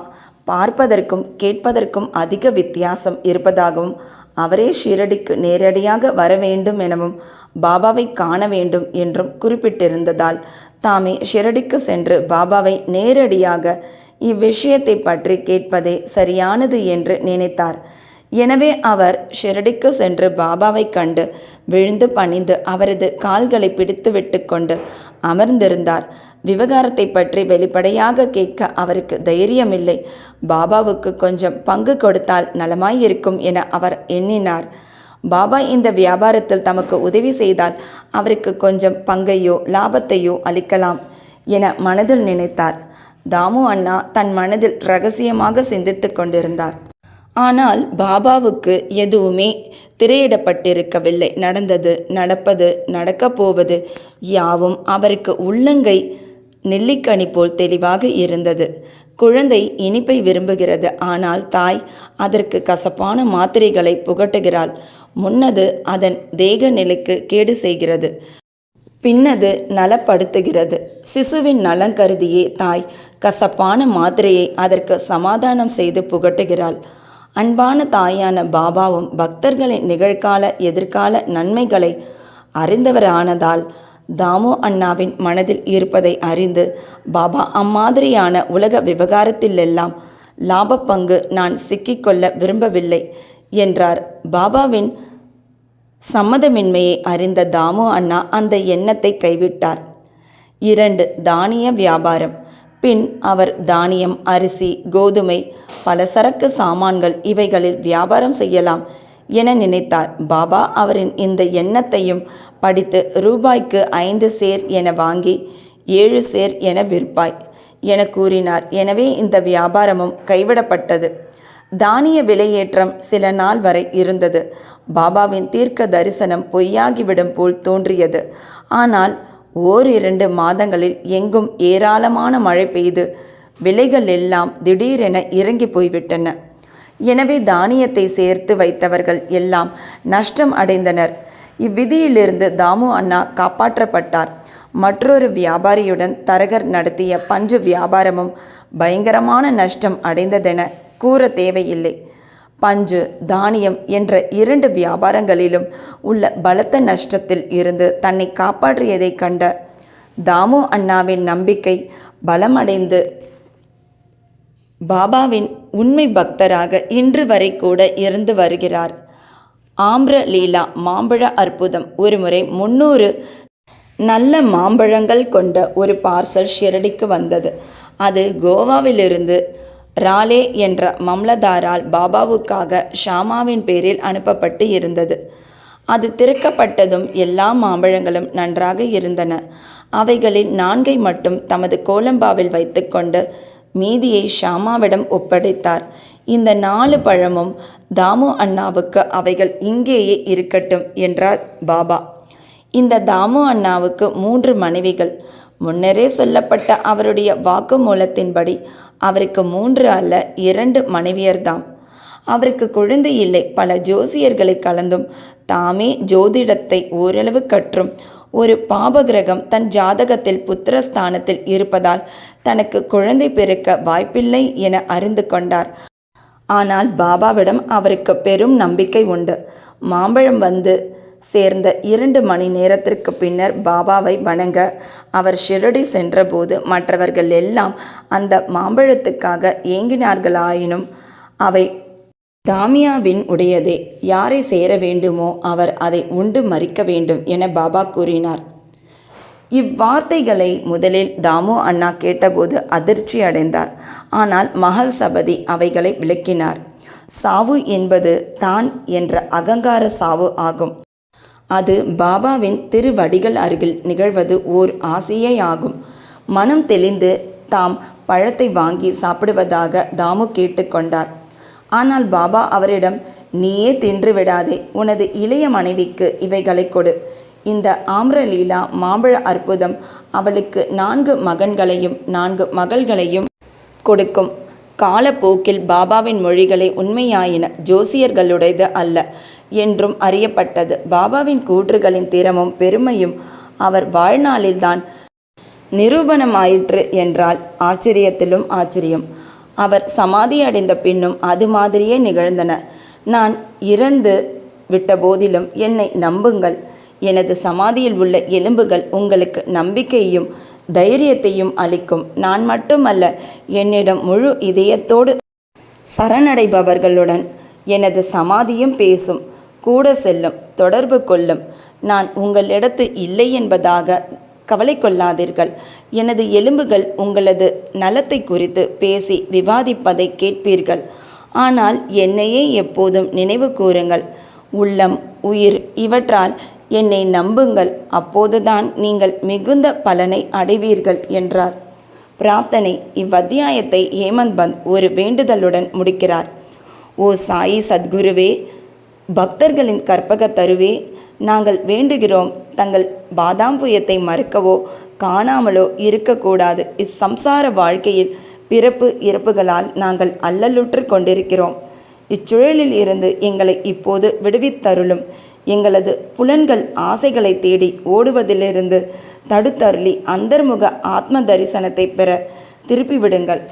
பார்ப்பதற்கும் கேட்பதற்கும் அதிக வித்தியாசம் இருப்பதாகவும் அவரே ஷிரடிக்கு நேரடியாக வர வேண்டும் எனவும் பாபாவை காண வேண்டும் என்றும் குறிப்பிட்டிருந்ததால் தாமே ஷிரடிக்கு சென்று பாபாவை நேரடியாக இவ்விஷயத்தை பற்றி கேட்பதே சரியானது என்று நினைத்தார். எனவே அவர் ஷிரடிக்கு சென்று பாபாவை கண்டு விழுந்து பணிந்து அவரது கால்களை பிடித்துவிட்டு கொண்டு அமர்ந்திருந்தார். விவகாரத்தை பற்றி வெளிப்படையாக கேட்க அவருக்கு தைரியமில்லை. பாபாவுக்கு கொஞ்சம் பங்கு கொடுத்தால் நலமாயிருக்கும் என அவர் எண்ணினார். பாபா இந்த வியாபாரத்தில் தமக்கு உதவி செய்தால் அவருக்கு கொஞ்சம் பங்கையோ லாபத்தையோ அளிக்கலாம் என மனதில் நினைத்தார். தாமு அண்ணா தன் மனதில் ரகசியமாக சிந்தித்து கொண்டிருந்தார். ஆனால் பாபாவுக்கு எதுவுமே திரையிடப்பட்டிருக்கவில்லை. நடந்தது, நடப்பது, நடக்கப் போவது யாவும் அவருக்கு உள்ளங்கை நெல்லிக்கனி போல் தெளிவாக இருந்தது. குழந்தை இனிப்பை விரும்புகிறது. ஆனால் தாய் அதற்கு கசப்பான மாத்திரைகளை புகட்டுகிறாள். முன்னது அதன் தேக நிலைக்கு கேடு செய்கிறது, பின்னது நலப்படுத்துகிறது. சிசுவின் நலன் கருதியே தாய் கசப்பான மாத்திரையை அதற்கு சமாதானம் செய்து புகட்டுகிறாள். அன்பான தாயான பாபாவும் பக்தர்களின் நிகழ்கால எதிர்கால நன்மைகளை அறிந்தவரானதால் தாமு அண்ணாவின் மனதில் இருப்பதை அறிந்து பாபா அம்மாதிரியான உலக விவகாரத்திலெல்லாம் லாப பங்கு நான் சிக்கிக்கொள்ள விரும்பவில்லை என்றார். பாபாவின் சம்மதமின்மையை அறிந்த தாமு அண்ணா அந்த எண்ணத்தை கைவிட்டார். 2. தானிய வியாபாரம். பின் அவர் தானியம், அரிசி, கோதுமை, பலசரக்கு சாமான்கள் இவைகளில் வியாபாரம் செய்யலாம் என நினைத்தார். பாபா அவரின் இந்த எண்ணத்தையும் படித்து ரூபாய்க்கு 5 சேர் என வாங்கி 7 சேர் என விற்பாய் என கூறினார். எனவே இந்த வியாபாரமும் கைவிடப்பட்டது. தானிய விலையேற்றம் சில நாள் வரை இருந்தது. பாபாவின் தீர்க்க தரிசனம் பொய்யாகிவிடும் போல் தோன்றியது. ஆனால் 1-2 மாதங்களில் எங்கும் ஏராளமான மழை பெய்து விலைகள் எல்லாம் திடீரென இறங்கி போய்விட்டன. எனவே தானியத்தை சேர்த்து வைத்தவர்கள் எல்லாம் நஷ்டம் அடைந்தனர். இவ்விதியிலிருந்து தாமு அண்ணா காப்பாற்றப்பட்டார். மற்றொரு வியாபாரியுடன் தரகர் நடத்திய பஞ்சு வியாபாரமும் பயங்கரமான நஷ்டம் அடைந்ததென கூற தேவையில்லை. பஞ்சு, தானியம் என்ற 2 வியாபாரங்களிலும் உள்ள பலத்த நஷ்டத்தில் இருந்து தன்னை காப்பாற்றியதை கண்ட தாமு அண்ணாவின் நம்பிக்கை பலமடைந்து பாபாவின் உண்மை பக்தராக இன்று வரை கூட இருந்து வருகிறார். ஆம்ர லீலா மாம்பழ அற்புதம். ஒருமுறை 300 நல்ல மாம்பழங்கள் கொண்ட ஒரு பார்சல் ஷிரடிக்கு வந்தது. அது கோவாவிலிருந்து ராலே என்ற மம்லதாரால் பாபாவுக்காக ஷாமாவின் பேரில் அனுப்பப்பட்டு இருந்தது. அது திறக்கப்பட்டதும் எல்லா மாம்பழங்களும் நன்றாக இருந்தன. அவைகளில் 4ஐ மட்டும் தமது கோலம்பாவில் வைத்துக்கொண்டு மீதியை ஷாமாவிடம் ஒப்படைத்தார். இந்த 4 பழமும் தாமு அண்ணாவுக்கு அவைகள் இங்கேயே இருக்கட்டும் என்றார் பாபா. இந்த தாமு அண்ணாவுக்கு 3 மனைவிகள். முன்னரே சொல்லப்பட்ட அவருடைய வாக்குமூலத்தின்படி அவருக்கு 3 அல்ல 2 மனைவியர்தாம். அவருக்கு குழந்தை இல்லை. பல ஜோசியர்களை கலந்தும் தாமே ஜோதிடத்தை ஓரளவு கற்றும் ஒரு பாபகிரகம் தன் ஜாதகத்தில் புத்திரஸ்தானத்தில் இருப்பதால் தனக்கு குழந்தை பிறக்க வாய்ப்பில்லை என அறிந்து கொண்டார். ஆனால் பாபாவிடம் அவருக்கு பெரும் நம்பிக்கை உண்டு. மாம்பழம் வந்து சேர்ந்த 2 மணி நேரத்திற்கு பின்னர் பாபாவை வணங்க அவர் ஷிரடி சென்றபோது மற்றவர்கள் எல்லாம் அந்த மாம்பழத்துக்காக ஏங்கினார்களாயினும் அவை தாமியாவின் உடையதே. யாரை சேர வேண்டுமோ அவர் அதை உண்டு மறிக்க வேண்டும் என பாபா கூறினார். இவ்வார்த்தைகளை முதலில் தாமு அண்ணா கேட்டபோது அதிர்ச்சி அடைந்தார். ஆனால் மகள் சபதி அவைகளை விளக்கினார். சாவு என்பது தான் என்ற அகங்கார சாவு ஆகும். அது பாபாவின் திருவடிகள் அருகில் நிகழ்வது ஓர் ஆசையே ஆகும். மனம் தெளிந்து தாம் பழத்தை வாங்கி சாப்பிடுவதாக தாமு கேட்டுக்கொண்டார். ஆனால் பாபா அவரிடம், நீயே தின்று விடாதே, உனது இளைய மனைவிக்கு இவைகளை கொடு. இந்த ஆம்ரலீலா மாம்பழ அற்புதம் அவளுக்கு 4 மகன்களையும் 4 மகள்களையும் கொடுக்கும். காலப்போக்கில் பாபாவின் மொழிகளை உண்மையாயின, ஜோசியர்களுடையது அல்ல என்றும் அறியப்பட்டது. பாபாவின் கூற்றுகளின் திறமும் பெருமையும் அவர் வாழ்நாளில்தான் நிரூபணமாயிற்று என்றால் ஆச்சரியத்திலும் ஆச்சரியம். அவர் சமாதி அடைந்த பின்னும் அது மாதிரியே நிகழ்ந்தன. நான் இறந்து விட்ட போதிலும் என்னை நம்புங்கள். எனது சமாதியில் உள்ள எலும்புகள் உங்களுக்கு நம்பிக்கையையும் தைரியத்தையும் அளிக்கும். நான் மட்டுமல்ல, என்னிடம் முழு இதயத்தோடு சரணடைபவர்களுடன் எனது சமாதியும் பேசும், கூட செல்லும், தொடர்பு கொள்ளும். நான் உங்களிடத்து இல்லை என்பதாக கவலை கொள்ளாதீர்கள். எனது எலும்புகள் உங்களது நலத்தை குறித்து பேசி விவாதிப்பதை கேட்பீர்கள். ஆனால் என்னையே எப்போதும் நினைவு கூறுங்கள். உள்ளம், உயிர் இவற்றால் என்னை நம்புங்கள். அப்போதுதான் நீங்கள் மிகுந்த பலனை அடைவீர்கள் என்றார். பிரார்த்தனை. இவ்வத்தியாயத்தை ஹேமந்த் பந்த் ஒரு வேண்டுதலுடன் முடிக்கிறார். ஓ சாயி சத்குருவே, பக்தர்களின் கற்பக தருவே, நாங்கள் வேண்டுகிறோம், தங்கள் பாதாம்புயத்தை மறுக்கவோ காணாமலோ இருக்கக்கூடாது. இச்சம்சார வாழ்க்கையில் பிறப்பு இறப்புகளால் நாங்கள் அல்லலுற்று கொண்டிருக்கிறோம். இச்சுழலில் இருந்து எங்களை இப்போது விடுவித்தருளும். எங்களது புலன்கள் ஆசைகளை தேடி ஓடுவதிலிருந்து தடுத்தருளி அந்தர்முக ஆத்ம தரிசனத்தை பெற திருப்பிவிடுங்கள்.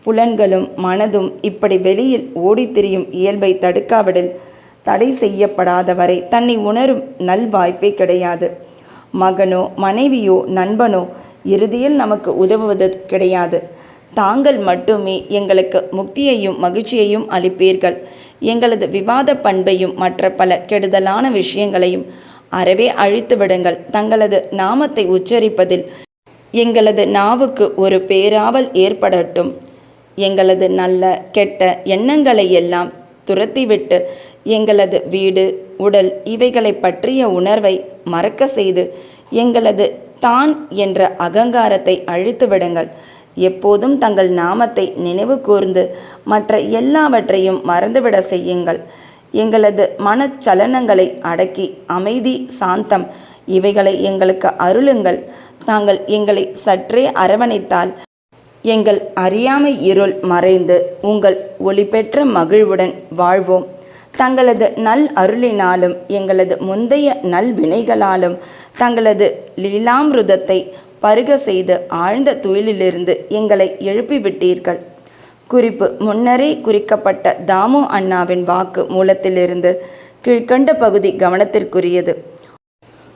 புலன்களும் மனதும் இப்படி வெளியில் ஓடித்திரியும் இயல்பை தடுக்காவிடில் தடை செய்யப்படாதவரை தன்னை உணரும் நல்வாய்ப்பே கிடையாது. மகனோ மனைவியோ நண்பனோ இறுதியில் நமக்கு உதவுவது கிடையாது. தாங்கள் மட்டுமே எங்களுக்கு முக்தியையும் மகிழ்ச்சியையும் அளிப்பீர்கள். எங்களது விவாத பண்பையும் மற்ற பல கெடுதலான விஷயங்களையும் அறவே அழித்து விடுங்கள். தங்களது நாமத்தை உச்சரிப்பதில் எங்களது நாவுக்கு ஒரு பேராவல் ஏற்படட்டும். எங்களது நல்ல கெட்ட எண்ணங்களை எல்லாம் துரத்திவிட்டு எங்களது வீடு, உடல் இவைகளை பற்றிய உணர்வை மறக்க செய்து எங்களது தான் என்ற அகங்காரத்தை அழித்து விடுங்கள். எப்போதும் தங்கள் நாமத்தை நினைவு கூர்ந்து மற்ற எல்லாவற்றையும் மறந்துவிட செய்யுங்கள். எங்களது மனச்சலனங்களை அடக்கி அமைதி, சாந்தம் இவைகளை எங்களுக்கு அருளுங்கள். தாங்கள் எங்களை சற்றே அரவணைத்தால் எங்கள் அறியாமை இருள் மறைந்து உங்கள் ஒளி பெற்ற மகிழ்வுடன் வாழ்வோம். தங்களது நல் அருளினாலும் எங்களது முந்தைய நல் வினைகளாலும் தங்களது லீலாமிருதத்தை பருக செய்து ஆழ்ந்த துயிலிலிருந்து எங்களை எழுப்பிவிட்டீர்கள். குறிப்பு: முன்னரே குறிக்கப்பட்ட தாமு அண்ணாவின் வாக்கு மூலத்திலிருந்து கீழ்கண்ட பகுதி கவனத்திற்குரியது.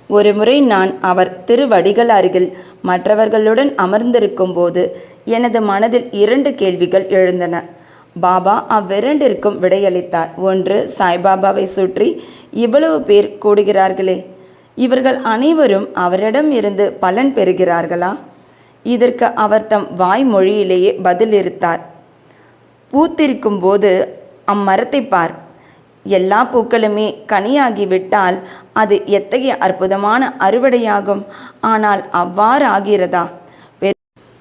ஒருமுறை நான் அவர் திருவடிகள் அருகில் மற்றவர்களுடன் அமர்ந்திருக்கும் போது எனது மனதில் 2 கேள்விகள் எழுந்தன. பாபா அவ்விரண்டிற்கும் விடையளித்தார். ஒன்று, சாய்பாபாவை சுற்றி இவ்வளவு பேர் கூடுகிறார்களே, இவர்கள் அனைவரும் அவரிடம் இருந்து பலன் பெறுகிறார்களா? இதற்கு அவர் தம் வாய்மொழியிலேயே பதிலிருத்தார். பூத்திருக்கும் போது அம்மரத்தை பார். எல்லா பூக்களுமே கனியாகிவிட்டால் அது எத்தகைய அற்புதமான அறுவடையாகும். ஆனால் அவ்வாறு ஆகிறதா?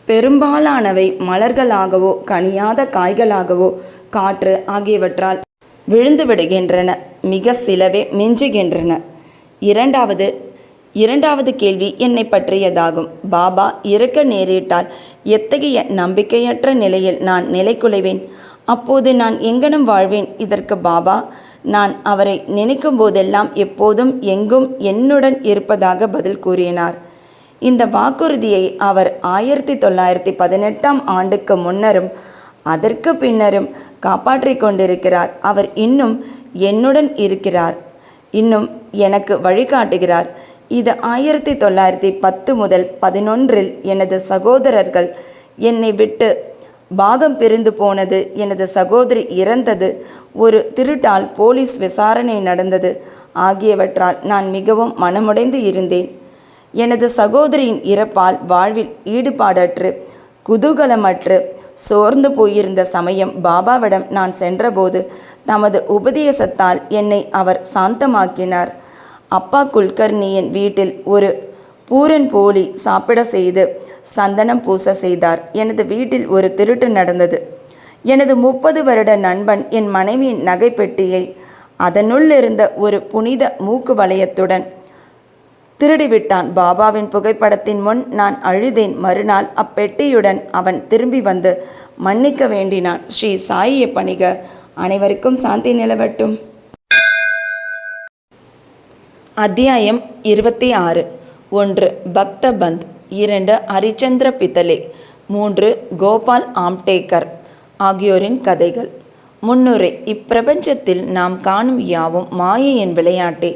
பெரும்பாலானவை மலர்களாகவோ கனியாத காய்களாகவோ காற்று ஆகியவற்றால் விழுந்து விடுகின்றன. மிக சிலவே மிஞ்சுகின்றன. இரண்டாவது கேள்வி என்னை பற்றியதாகும். பாபா இறக்க நேரிட்டால் எத்தகைய நம்பிக்கையற்ற நிலையில் நான் நிலைகுலைவேன்? அப்போது நான் எங்கனம் வாழ்வேன்? இதற்கு பாபா, நான் அவரை நினைக்கும் போதெல்லாம் எப்போதும் எங்கும் என்னுடன் இருப்பதாக பதில் கூறினார். இந்த வாக்குறுதியை அவர் 1918ஆம் ஆண்டுக்கு முன்னரும் அதற்கு பின்னரும் காப்பாற்றிக் கொண்டிருக்கிறார். அவர் இன்னும் என்னுடன் இருக்கிறார், இன்னும் எனக்கு வழிகாட்டுகிறார். இது 1910 முதல் 11 எனது சகோதரர்கள் என்னை விட்டு பாகம் பிரிந்து போனது, எனது சகோதரி இறந்தது, ஒரு திருட்டால் போலீஸ் விசாரணை நடந்தது ஆகியவற்றால் நான் மிகவும் மனமுடைந்து இருந்தேன். எனது சகோதரியின் இறப்பால் வாழ்வில் ஈடுபாடற்று குதூகலமற்று சோர்ந்து போயிருந்த சமயம் பாபாவிடம் நான் சென்றபோது தமது உபதேசத்தால் என்னை அவர் சாந்தமாக்கினார். அப்பா குல்கர்னியின் வீட்டில் ஒரு பூரன் போலி சாப்பிட செய்து சந்தனம் பூச செய்தார். எனது வீட்டில் ஒரு திருட்டு நடந்தது. எனது 30 வருட நண்பன் என் மனைவியின் நகைப்பெட்டியை அதனுள் இருந்த ஒரு புனித மூக்கு வளையத்துடன் திருடிவிட்டான். பாபாவின் புகைப்படத்தின் முன் நான் அழுதேன். மறுநாள் அப்பெட்டியுடன் அவன் திரும்பி வந்து மன்னிக்க வேண்டினான். ஸ்ரீ சாயியை பணிக. அனைவருக்கும் சாந்தி நிலவட்டும். அத்தியாயம் 26. 1. பக்த பந்த். 2. ஹரிச்சந்திர பித்தலே. 3. கோபால் ஆம்டேக்கர் ஆகியோரின் கதைகள். முன்னுரை. இப்பிரபஞ்சத்தில் நாம் காணும் யாவும் மாயையின் விளையாட்டே,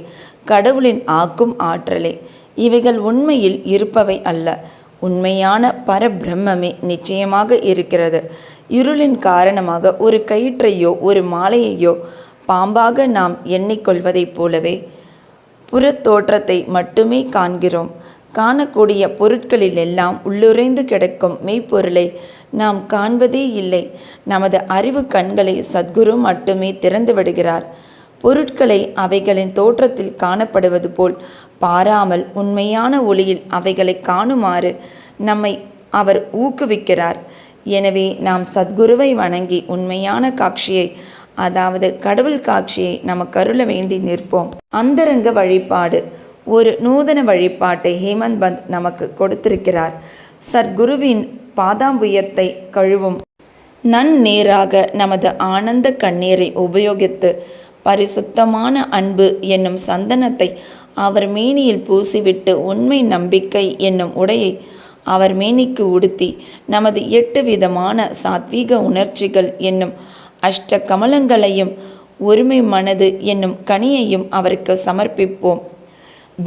கடவுளின் ஆக்கும் ஆற்றலே. இவைகள் உண்மையில் இருப்பவை அல்ல. உண்மையான பரபிரம்மே நிச்சயமாக இருக்கிறது. இருளின் காரணமாக ஒரு கயிற்றையோ ஒரு மாலையையோ பாம்பாக நாம் எண்ணிக்கொள்வதைப் போலவே புறத்தோற்றத்தை மட்டுமே காண்கிறோம். காணக்கூடிய பொருட்களிலெல்லாம் உள்ளுறைந்து கிடக்கும் மெய்ப்பொருளை நாம் காண்பதே இல்லை. நமது அறிவு கண்களை சத்குரு மட்டுமே திறந்து விடுகிறார். பொருட்களை அவைகளின் தோற்றத்தில் காணப்படுவது போல் பாராமல் உண்மையான ஒளியில் அவைகளை காணுமாறு நம்மை அவர் ஊக்குவிக்கிறார். எனவே நாம் சத்குருவை வணங்கி உண்மையான காட்சியை, அதாவது கடவுள் காட்சியை நமக்கு அருள வேண்டி நிற்போம். அந்தரங்க வழிபாடு. ஒரு நூதன வழிபாட்டை ஹேமந்த் பந்த் நமக்கு கொடுத்திருக்கிறார். சத்குருவின் பாதாம்புயத்தை கழுவும் நன்னீராக நமது ஆனந்த கண்ணீரை உபயோகித்து பரிசுத்தமான அன்பு என்னும் சந்தனத்தை அவர் மேனியில் பூசிவிட்டு உண்மை நம்பிக்கை என்னும் உடையை அவர் மேனிக்கு உடுத்தி நமது 8 விதமான சாத்வீக உணர்ச்சிகள் என்னும் அஷ்ட கமலங்களையும் ஒருமை மனது என்னும் கனியையும் அவருக்கு சமர்ப்பிப்போம்.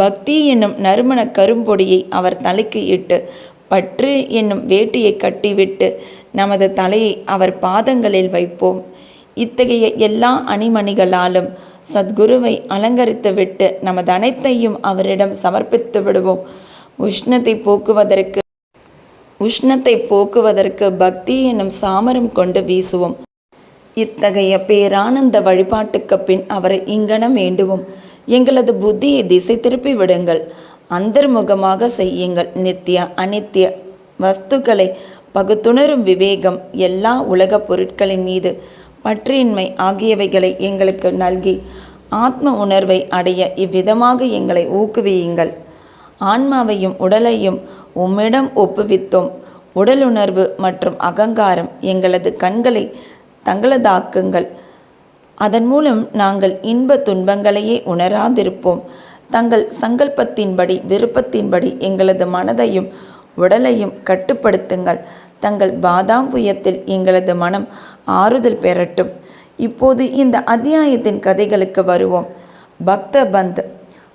பக்தி என்னும் நறுமண கரும்பொடியை அவர் தலைக்கு இட்டு பற்று என்னும் வேட்டியை கட்டிவிட்டு நமது தலையை அவர் பாதங்களில் வைப்போம். இத்தகைய எல்லா அணிமணிகளாலும் சத்குருவை அலங்கரித்துவிட்டு நமது அனைத்தையும் அவரிடம் சமர்ப்பித்து விடுவோம். உஷ்ணத்தை போக்குவதற்கு பக்தி என்னும் சாமரம் கொண்டு வீசுவோம். இத்தகைய பேரானந்த வழிபாட்டுக்கு பின் அவரை இங்கனம் வேண்டுவோம். எங்களது புத்தியை திசை திருப்பி விடுங்கள். அந்தர்முகமாக செய்யுங்கள். நித்திய அனித்திய வஸ்துக்களை பகுத்துணரும் விவேகம், எல்லா உலகப் பொருட்களின் மீது பற்றின்மை ஆகியவைகளை எங்களுக்கு நல்கி ஆத்ம உணர்வை அடைய இவ்விதமாக எங்களை ஊக்குவியுங்கள். ஆன்மாவையும் உடலையும் உம்மிடம் ஒப்புவித்தோம். உடலுணர்வு மற்றும் அகங்காரம் எங்களது கண்களை தங்களதாக்குங்கள். அதன் மூலம் நாங்கள் இன்ப துன்பங்களையே உணராதிருப்போம். தங்கள் சங்கல்பத்தின்படி விருப்பத்தின்படி எங்களது மனதையும் உடலையும் கட்டுப்படுத்துங்கள். தங்கள் பாதாம்புயத்தில் எங்களது மனம் ஆறுதல் பெறட்டும். இப்போது இந்த அத்தியாயத்தின் கதைகளுக்கு வருவோம். பக்த பந்த்.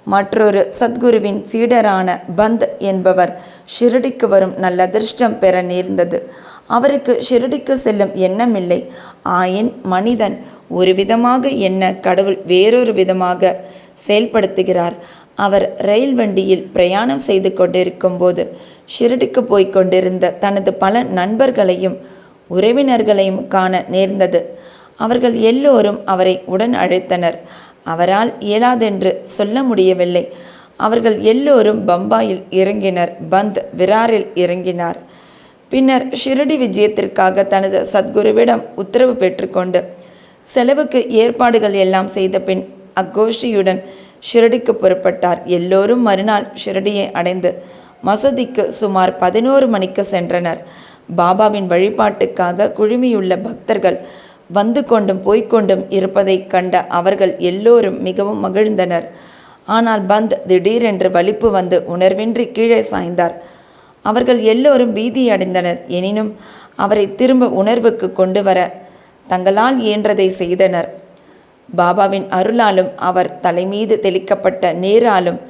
மற்றொரு சத்குருவின் சீடரான பந்த் என்பவர் ஷிரடிக்கு வரும் நல்லதிர்ஷ்டம் பெற நேர்ந்தது. அவருக்கு ஷிரடிக்கு செல்லும் எண்ணமில்லை. ஆயின் மனிதன் ஒரு விதமாக எண்ண கடவுள் வேறொரு விதமாக செயல்படுத்துகிறார். அவர் ரயில் வண்டியில் பிரயாணம் செய்து கொண்டிருக்கும் போது ஷிரடிக்கு போய்க் கொண்டிருந்த தனது பல நண்பர்களையும் உறவினர்களையும் காண நேர்ந்தது. அவர்கள் எல்லோரும் அவரை உடன் அழைத்தனர். அவரால் இயலாதென்று சொல்ல முடியவில்லை. அவர்கள் எல்லோரும் பம்பாயில் இறங்கினர். பந்த் விராரில் இறங்கினார். பின்னர் ஷிரடி விஜயத்திற்காக தனது சத்குருவிடம் உத்தரவு பெற்றுக்கொண்டு செலவுக்கு ஏற்பாடுகள் எல்லாம் செய்த பின் அக்கோஷியுடன் ஷிரடிக்கு புறப்பட்டார். எல்லோரும் மறுநாள் ஷிரடியை அடைந்து மசூதிக்கு சுமார் 11 மணிக்கு சென்றனர். பாபாவின் வழிபாட்டுக்காக குழுமியுள்ள பக்தர்கள் வந்து கொண்டும் போய்கொண்டும் இருப்பதை கண்ட அவர்கள் எல்லோரும் மிகவும் மகிழ்ந்தனர். ஆனால் பந்த் திடீரென்று வலிப்பு வந்து உணர்வின்றி கீழே சாய்ந்தார். அவர்கள் எல்லோரும் பீதியடைந்தனர். எனினும் அவரை திரும்ப உணர்வுக்கு கொண்டு வர தங்களால் இயன்றதை செய்தனர். பாபாவின் அருளாலும் அவர் தலைமீது தெளிக்கப்பட்ட நீராலும்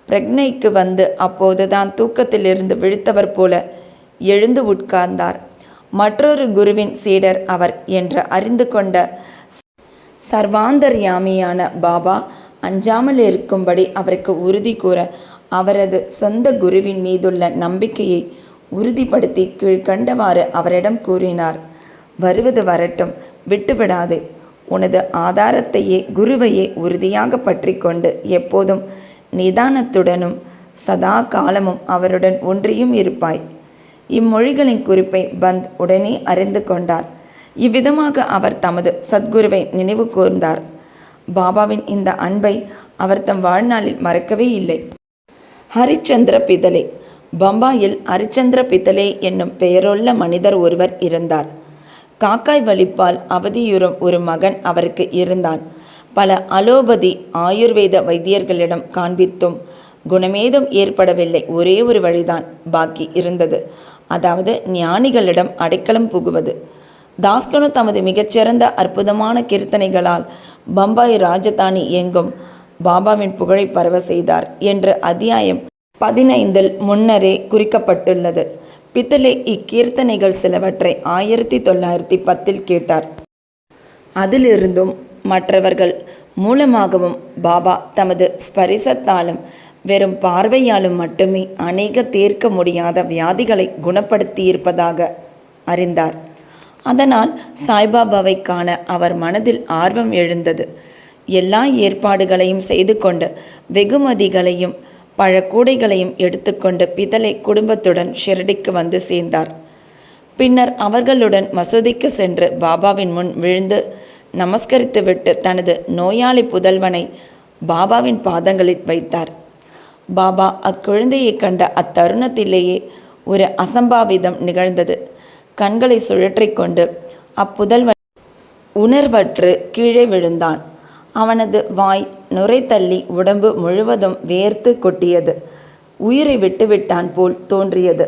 பிரக்னைக்கு வந்து அப்போதுதான் தூக்கத்திலிருந்து விழித்தவர் போல எழுந்து உட்கார்ந்தார். மற்றொரு குருவின் சீடர் அவர் என்று அறிந்து கொண்ட சர்வாந்தர்யாமியான பாபா அஞ்சாமல் இருக்கும்படி அவருக்கு உறுதி கூற அவரது சொந்த குருவின் மீதுள்ள நம்பிக்கையை உறுதிப்படுத்தி கீழ்கண்டவாறு அவரிடம் கூறினார். வருவது வரட்டும், விட்டுவிடாதே. உனது ஆதாரத்தையே குருவையே உறுதியாக பற்றி கொண்டு எப்போதும் நிதானத்துடனும் சதா காலமும் அவருடன் ஒன்றியும் இருப்பாய். இம்மொழிகளின் குறிப்பை பந்த் உடனே அறிந்து கொண்டார். இவ்விதமாக அவர் தமது சத்குருவை நினைவு கூர்ந்தார். பாபாவின் இந்த அன்பை அவர் தம் வாழ்நாளில் மறக்கவே இல்லை. ஹரிச்சந்திர பிதலே. பம்பாயில் ஹரிச்சந்திர பிதலே என்னும் பெயருள்ள மனிதர் ஒருவர் இருந்தார். காக்காய் வலிப்பால் அவதியுறும் ஒரு மகன் அவருக்கு இருந்தான். பல அலோபதி ஆயுர்வேத வைத்தியர்களிடம் காண்பித்தும் குணமேதும் ஏற்படவில்லை. ஒரே ஒரு வழிதான் பாக்கி இருந்தது, அதாவது ஞானிகளிடம் அடைக்கலம் புகுவது. தாஸ்கனு தமது மிகச்சிறந்த அற்புதமான கீர்த்தனைகளால் பம்பாய் ராஜதானி எங்கும் பாபாவின் புகழை பரவ செய்தார் என்று அத்தியாயம் 15 முன்னரே குறிக்கப்பட்டுள்ளது. பித்தலே இக்கீர்த்தனைகள் சிலவற்றை 1910 கேட்டார். அதிலிருந்தும் மற்றவர்கள் மூலமாகவும் பாபா தமது ஸ்பரிசத்தாலும் வெறும் பார்வையாலும் மட்டுமே அநேக தீர்க்க முடியாத வியாதிகளை குணப்படுத்தியிருப்பதாக அறிந்தார். அதனால் சாய்பாபாவை காண அவர் மனதில் ஆர்வம் எழுந்தது. எல்லா ஏற்பாடுகளையும் செய்து கொண்டு வெகுமதிகளையும் பழக்கூடைகளையும் எடுத்துக்கொண்டு பிதலை குடும்பத்துடன் ஷிரடிக்கு வந்து சேர்ந்தார். பின்னர் அவர்களுடன் மசூதிக்கு சென்று பாபாவின் முன் விழுந்து நமஸ்கரித்துவிட்டு தனது நோயாளி புதல்வனை பாபாவின் பாதங்களில் வைத்தார். பாபா அக்குழந்தையை கண்ட அத்தருணத்திலேயே ஒரு அசம்பாவிதம் நிகழ்ந்தது. கண்களை சுழற்றி கொண்டு அப்புதல்வன் உணர்வற்று கீழே விழுந்தான். அவனது வாய் நுரை தள்ளி உடம்பு முழுவதும் வேர்த்து கொட்டியது. உயிரை விட்டுவிட்டான் போல் தோன்றியது.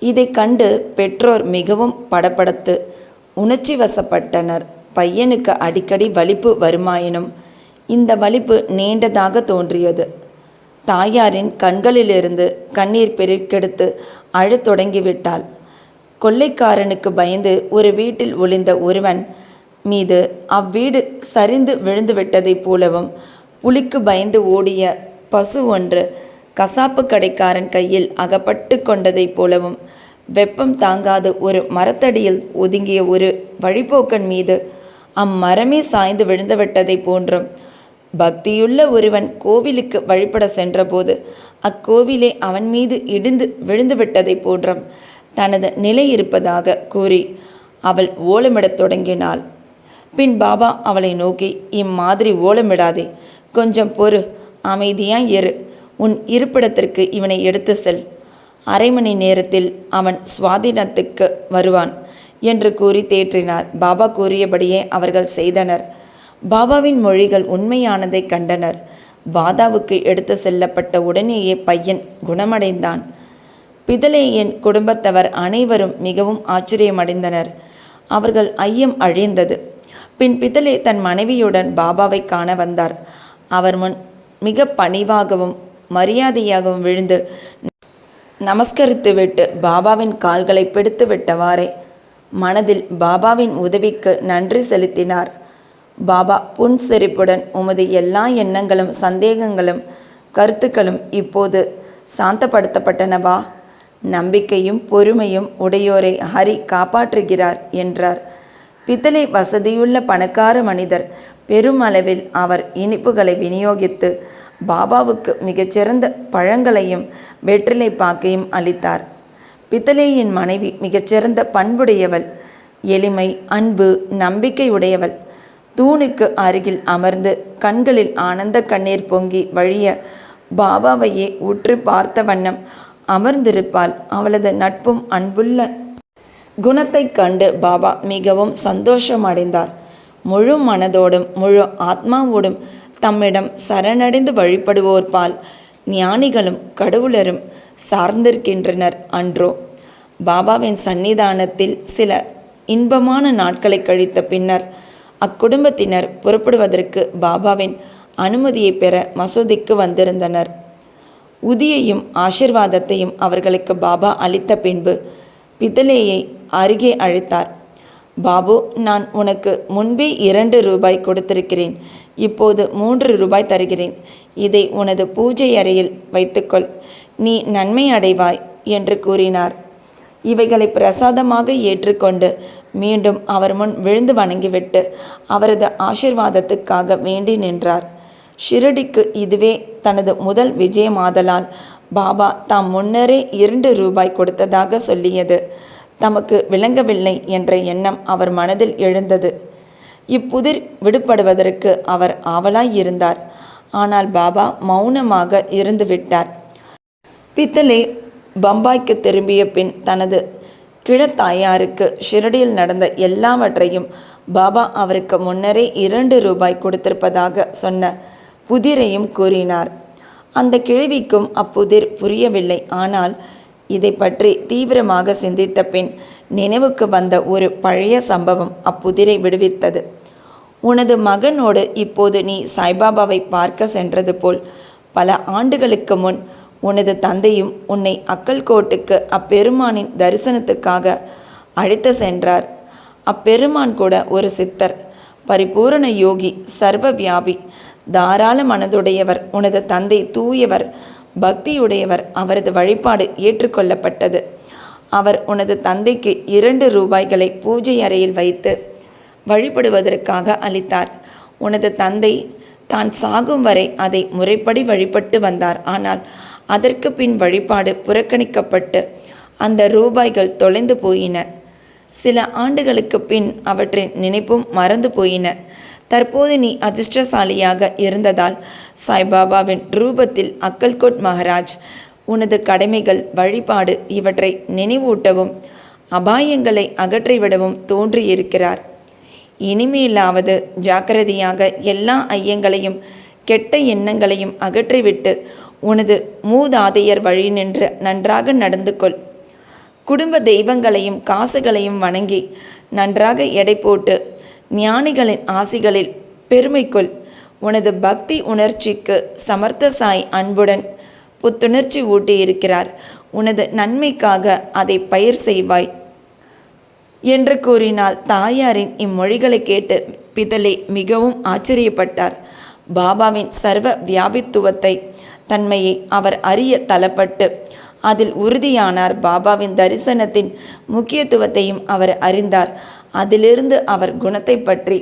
இதை கண்டு பெற்றோர் மிகவும் படபடத்து உணர்ச்சி வசப்பட்டனர். பையனுக்கு அடிக்கடி வலிப்பு வருமாயினும் இந்த வலிப்பு நீண்டதாக தோன்றியது. தாயாரின் கண்களிலிருந்து கண்ணீர் பெருக்கெடுத்து அழத் தொடங்கிவிட்டாள். கொள்ளைக்காரனுக்கு பயந்து ஒரு வீட்டில் ஒளிந்த ஒருவன் மீது அவ்வீடு சரிந்து விழுந்துவிட்டதைப் போலவும், புலிக்கு பயந்து ஓடிய பசு ஒன்று கசாப்பு கடைக்காரன் கையில் அகப்பட்டு கொண்டதைப் போலவும், வெப்பம் தாங்காது ஒரு மரத்தடியில் ஒதுங்கிய ஒரு வழிபோக்கன் மீது அம்மரமே சாய்ந்து விழுந்துவிட்டதை போன்றும், பக்தியுள்ள ஒருவன் கோவிலுக்கு வழிபட சென்றபோது அக்கோவிலே அவன் மீது இடிந்து விழுந்துவிட்டதை போன்றும் தனது நிலை இருப்பதாக கூறி அவள் ஓலமிடத் தொடங்கினாள். பின் பாபா அவளை நோக்கி, இம்மாதிரி ஓலமிடாதே, கொஞ்சம் பொறு, அமைதியாய் இரு, உன் இருப்பிடத்திற்கு இவனை எடுத்து செல், அரை மணி நேரத்தில் அவன் சுவாதீனத்துக்கு வருவான் என்று கூறி தேற்றினார். பாபா கூறியபடியே அவர்கள் செய்தனர். பாபாவின் மொழிகள் உண்மையானதை கண்டனர். வாதாவுக்கு எடுத்து செல்லப்பட்ட உடனேயே பையன் குணமடைந்தான். பிதலேயின் குடும்பத்தவர் அனைவரும் மிகவும் ஆச்சரியமடைந்தனர். அவர்கள் ஐயம் அழிந்தது. பின் பிதலே தன் மனைவியுடன் பாபாவை காண வந்தார். அவர் முன் மிக பணிவாகவும் மரியாதையாகவும் விழுந்து நமஸ்கரித்துவிட்டு பாபாவின் கால்களை பிடித்து விட்டவாறே மனதில் பாபாவின் உதவிக்கு நன்றி செலுத்தினார். பாபா புன்சிரிப்புடன், உமது எல்லா எண்ணங்களும் சந்தேகங்களும் கருத்துக்களும் இப்போது சாந்தப்படுத்தப்பட்டனவா? நம்பிக்கையும் பொறுமையும் உடையோரை ஹரி காப்பாற்றுகிறார் என்றார். பித்தளை வசதியுள்ள பணக்கார மனிதர். பெருமளவில் அவர் இனிப்புகளை விநியோகித்து பாபாவுக்கு மிகச்சிறந்த பழங்களையும் வெற்றிலை பாக்கையும் அளித்தார். பித்தளையின் மனைவி மிகச்சிறந்த பண்புடையவள், எளிமை, அன்பு, நம்பிக்கை உடையவள். தூணுக்கு அருகில் அமர்ந்து கண்களில் ஆனந்த கண்ணீர் பொங்கி வழிய பாபாவையே உற்று பார்த்த வண்ணம் அமர்ந்திருப்பாள். அவளது நட்பும் அன்புள்ள குணத்தை கண்டு பாபா மிகவும் சந்தோஷமடைந்தார். முழு மனதோடும் முழு ஆத்மாவோடும் தம்மிடம் சரணடைந்து வழிபடுவோர் பால் ஞானிகளும் கடவுளரும் சார்ந்திருக்கின்றனர் அன்றோ? பாபாவின் சன்னிதானத்தில் சில இன்பமான நாட்களை கழித்த பின்னர் அக்குடும்பத்தினர் புறப்படுவதற்கு பாபாவின் அனுமதியை பெற மசூதிக்கு வந்திருந்தனர். உதியையும் ஆசிர்வாதத்தையும் அவர்களுக்கு பாபா அளித்த பின்பு பிதலேயை அருகே அழைத்தார். பாபு, நான் உனக்கு முன்பே 2 ரூபாய் கொடுத்திருக்கிறேன். இப்போது 3 ரூபாய் தருகிறேன். இதை உனது பூஜை அறையில் வைத்துக்கொள், நீ நன்மை அடைவாய் என்று கூறினார். இவைகளை பிரசாதமாக ஏற்றுக்கொண்டு மீண்டும் அவர் முன் விழுந்து வணங்கிவிட்டு அவரது ஆசிர்வாதத்துக்காக வேண்டி நின்றார். ஷிரடிக்கு இதுவே தனது முதல் விஜயமாதலால் பாபா தாம் முன்னரே 2 ரூபாய் கொடுத்ததாக சொல்லியது தமக்கு விளங்கவில்லை என்ற எண்ணம் அவர் மனதில் எழுந்தது. இப்புதிர் விடுபடுவதற்கு அவர் ஆவலாய் இருந்தார். ஆனால் பாபா மௌனமாக இருந்துவிட்டார். பித்தலே பம்பாய்க்கு திரும்பிய பின் தனது கிழத்தாயாருக்கு ஷிரடியில் நடந்த எல்லாவற்றையும் பாபா அவருக்கு முன்னரே 2 ரூபாய் கொடுத்திருப்பதாக சொன்ன புதிரையும் கூறினார். அந்த கிழவிக்கும் அப்புதிர் புரியவில்லை. ஆனால் இதை பற்றி தீவிரமாக சிந்தித்த பின் நினைவுக்கு வந்த ஒரு பழைய சம்பவம் அப்புதிரை விடுவித்தது. உனது மகனோடு இப்போது நீ சாய்பாபாவை பார்க்க சென்றது போல் பல ஆண்டுகளுக்கு முன் உனது தந்தையும் உன்னை அக்கல்கோட்டுக்கு அப்பெருமானின் தரிசனத்துக்காக அழைத்து சென்றார். அப்பெருமான் கூட ஒரு சித்தர், பரிபூரண யோகி, சர்வ வியாபி, தாராள மனதுடையவர். உனது தந்தை தூயவர், பக்தியுடையவர். அவரது வழிபாடு ஏற்றுக்கொள்ளப்பட்டது. அவர் உனது தந்தைக்கு 2 ரூபாய்களை பூஜை அறையில் வைத்து வழிபடுவதற்காக அளித்தார். உனது தந்தை தான் சாகும் வரை அதை முறைப்படி வழிபட்டு வந்தார். ஆனால் அதற்கு பின் வழிபாடு புறக்கணிக்கப்பட்டு அந்த ரூபாய்கள் தொலைந்து போயின. சில ஆண்டுகளுக்கு பின் அவற்றின் நினைப்பும் மறந்து போயின. தற்போது நீ அதிர்ஷ்டசாலியாக இருந்ததால் சாய்பாபாவின் ரூபத்தில் அக்கல்கோட் மகாராஜ் உனது கடமைகள், வழிபாடு இவற்றை நினைவூட்டவும் அபாயங்களை அகற்றிவிடவும் தோன்றியிருக்கிறார். இனிமேலாவது ஜாக்கிரதையாக எல்லா ஐயங்களையும் கெட்ட எண்ணங்களையும் அகற்றிவிட்டு உனது மூதாதையர் வழி நின்று நன்றாக நடந்து கொள். குடும்ப தெய்வங்களையும் காசுகளையும் வணங்கி நன்றாக எடை போட்டு ஞானிகளின் ஆசிகளில் பெருமை கொள். உனது பக்தி உணர்ச்சிக்கு சமர்த்த சாய் அன்புடன் புத்துணர்ச்சி ஊட்டியிருக்கிறார். உனது நன்மைக்காக அதை பயிர் செய்வாய் என்று கூறினாள். தாயாரின் இம்மொழிகளை கேட்டு பிதலே மிகவும் ஆச்சரியப்பட்டார். பாபாவின் சர்வ வியாபித்துவத்தை தன்மையை அவர் அறிய தளப்பட்டு அதில் உறுதியானார். பாபாவின் தரிசனத்தின் முக்கியத்துவத்தையும் அவர் அறிந்தார். அதிலிருந்து அவர் குணத்தை பற்றி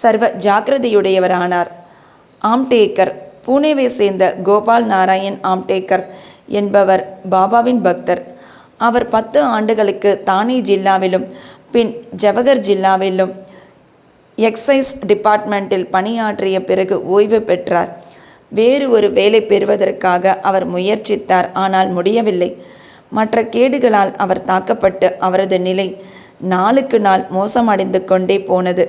சர்வ ஜாக்கிரதையுடையவரானார். ஆம்டேக்கர் புனேவை சேர்ந்த கோபால் நாராயண் ஆம்டேக்கர் என்பவர் பாபாவின் பக்தர். அவர் 10 ஆண்டுகளுக்கு தானே ஜில்லாவிலும் பின் ஜவஹர் ஜில்லாவிலும் எக்ஸைஸ் டிபார்ட்மெண்ட்டில் பணியாற்றிய பிறகு ஓய்வு பெற்றார். வேறு ஒரு வேலை பெறுவதற்காக அவர் முயற்சித்தார். ஆனால் முடியவில்லை. மற்ற கேடுகளால் அவர் தாக்கப்பட்டு அவரது நிலை நாளுக்கு நாள் மோசமடைந்து கொண்டே போனது.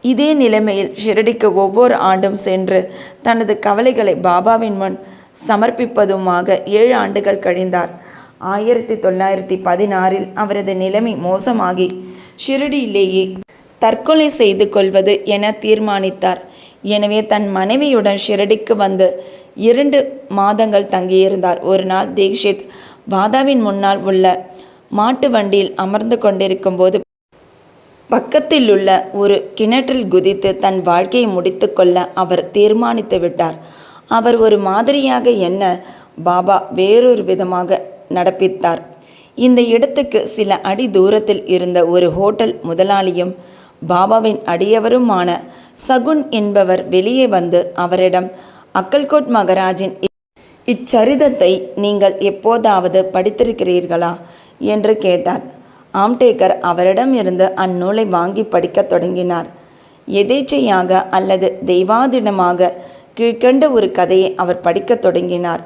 இதே நிலைமையில் ஷிரடிக்கு ஒவ்வொரு ஆண்டும் சென்று தனது கவலைகளை பாபாவின் முன் சமர்ப்பிப்பதுமாக 7 ஆண்டுகள் கழிந்தார். 1916 அவரது நிலைமை மோசமாகி ஷிரடியிலேயே தற்கொலை செய்து கொள்வது என தீர்மானித்தார். எனவே தன் மனைவியுடன் ஷிரடிக்கு வந்து 2 மாதங்கள் தங்கியிருந்தார். ஒரு நாள் தீக்ஷித் பாபாவின் முன்னால் உள்ள மாட்டு வண்டியில் அமர்ந்து கொண்டிருக்கும் போது பக்கத்தில் உள்ள ஒரு கிணற்றில் குதித்து தன் வாழ்க்கையை முடித்து கொள்ள அவர் தீர்மானித்து விட்டார். அவர் ஒரு மாதிரியாக என்ன பாபா வேறொரு விதமாக நடப்பித்தார். இந்த இடத்துக்கு சில அடி தூரத்தில் இருந்த ஒரு ஹோட்டல் முதலாளியும் பாபாவின் அடியவருமான சகுன் என்பவர் வெளியே வந்து அவரிடம் அக்கல்கோட் மகாராஜின் இச்சரிதத்தை நீங்கள் எப்போதாவது படித்திருக்கிறீர்களா என்று கேட்டார். ஆம்டேக்கர் அவரிடம் இருந்து அந்நூலை வாங்கி படிக்கத் தொடங்கினார். எதேச்சையாக அல்லது தெய்வாதீனமாக கீழ்கண்ட ஒரு கதையை அவர் படிக்கத் தொடங்கினார்.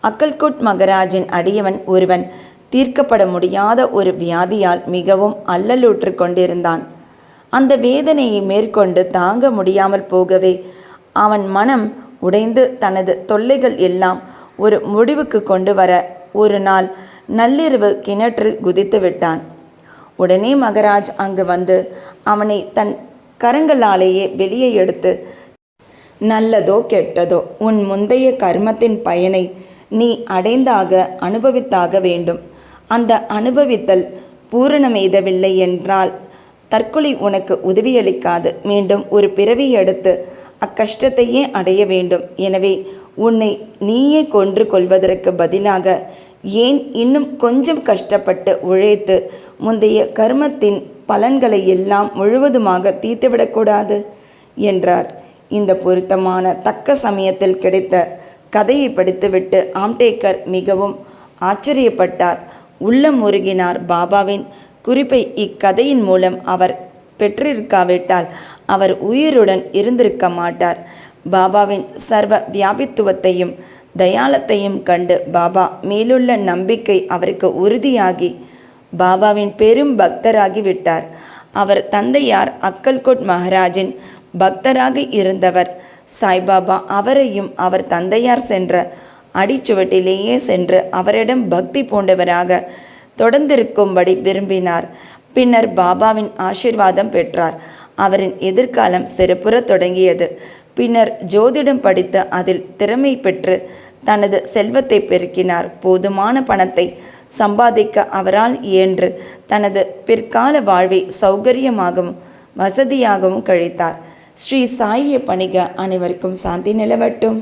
அக்கல்கோட் மகாராஜின் அடியவன் ஒருவன் தீர்க்கப்பட முடியாத ஒரு வியாதியால் மிகவும் அல்லலுற்று கொண்டிருந்தான். அந்த வேதனையை மேற்கொண்டு தாங்க முடியாமல் போகவே அவன் மனம் உடைந்து தனது தொல்லைகள் எல்லாம் ஒரு முடிவுக்கு கொண்டு வர ஒரு நாள் நள்ளிரவு கிணற்றில் குதித்து விட்டான். உடனே மகாராஜ் அங்கு வந்து அவனை தன் கரங்களாலேயே வெளியே எடுத்து, நல்லதோ கெட்டதோ உன் முந்தைய கர்மத்தின் பயனை நீ அடைந்தாக அனுபவித்தாக வேண்டும். அந்த அனுபவித்தல் பூரணமெய்தவில்லை என்றால் தற்கொலை உனக்கு உதவியளிக்காது. மீண்டும் ஒரு பிறவி எடுத்து அக்கஷ்டத்தையே அடைய வேண்டும். எனவே உன்னை நீயே கொன்று கொள்வதற்கு பதிலாக ஏன் இன்னும் கொஞ்சம் கஷ்டப்பட்டு உழைத்து முந்தைய கர்மத்தின் பலன்களை எல்லாம் முழுவதுமாக தீர்த்துவிடக்கூடாது என்றார். இந்த பொருத்தமான தக்க சமயத்தில் கிடைத்த கதையை படித்துவிட்டு ஆம்டேக்கர் மிகவும் ஆச்சரியப்பட்டார். உள்ளம் உருகினார். பாபாவின் குறிப்பை இக்கதையின் மூலம் அவர் பெற்றிருக்காவிட்டால் அவர் உயிருடன் இருந்திருக்க மாட்டார். பாபாவின் சர்வ வியாபித்துவத்தையும் தயாளத்தையும் கண்டு பாபா மேலுள்ள நம்பிக்கை அவருக்கு உறுதியாகி பாபாவின் பெரும் பக்தராகி விட்டார். அவர் தந்தையார் அக்கல்கோட் மகாராஜின் பக்தராக இருந்தவர். சாய்பாபா அவரையும் அவர் தந்தையார் சென்ற அடிச்சுவட்டிலேயே சென்று அவரிடம் பக்தி பூண்டவராக தொடர்ந்திருக்கும்படி விரும்பினார். பின்னர் பாபாவின் ஆசீர்வாதம் பெற்றார். அவரின் எதிர்காலம் சிறப்புற தொடங்கியது. பின்னர் ஜோதிடம் படித்து அதில் திறமை பெற்று தனது செல்வத்தை பெருக்கினார். போதுமான பணத்தை சம்பாதிக்க அவரால் இயன்று தனது பிற்கால வாழ்வை சௌகரியமாகவும் வசதியாகவும் கழித்தார். ஸ்ரீ சாயியை பணிக. அனைவருக்கும் சாந்தி நிலவட்டும்.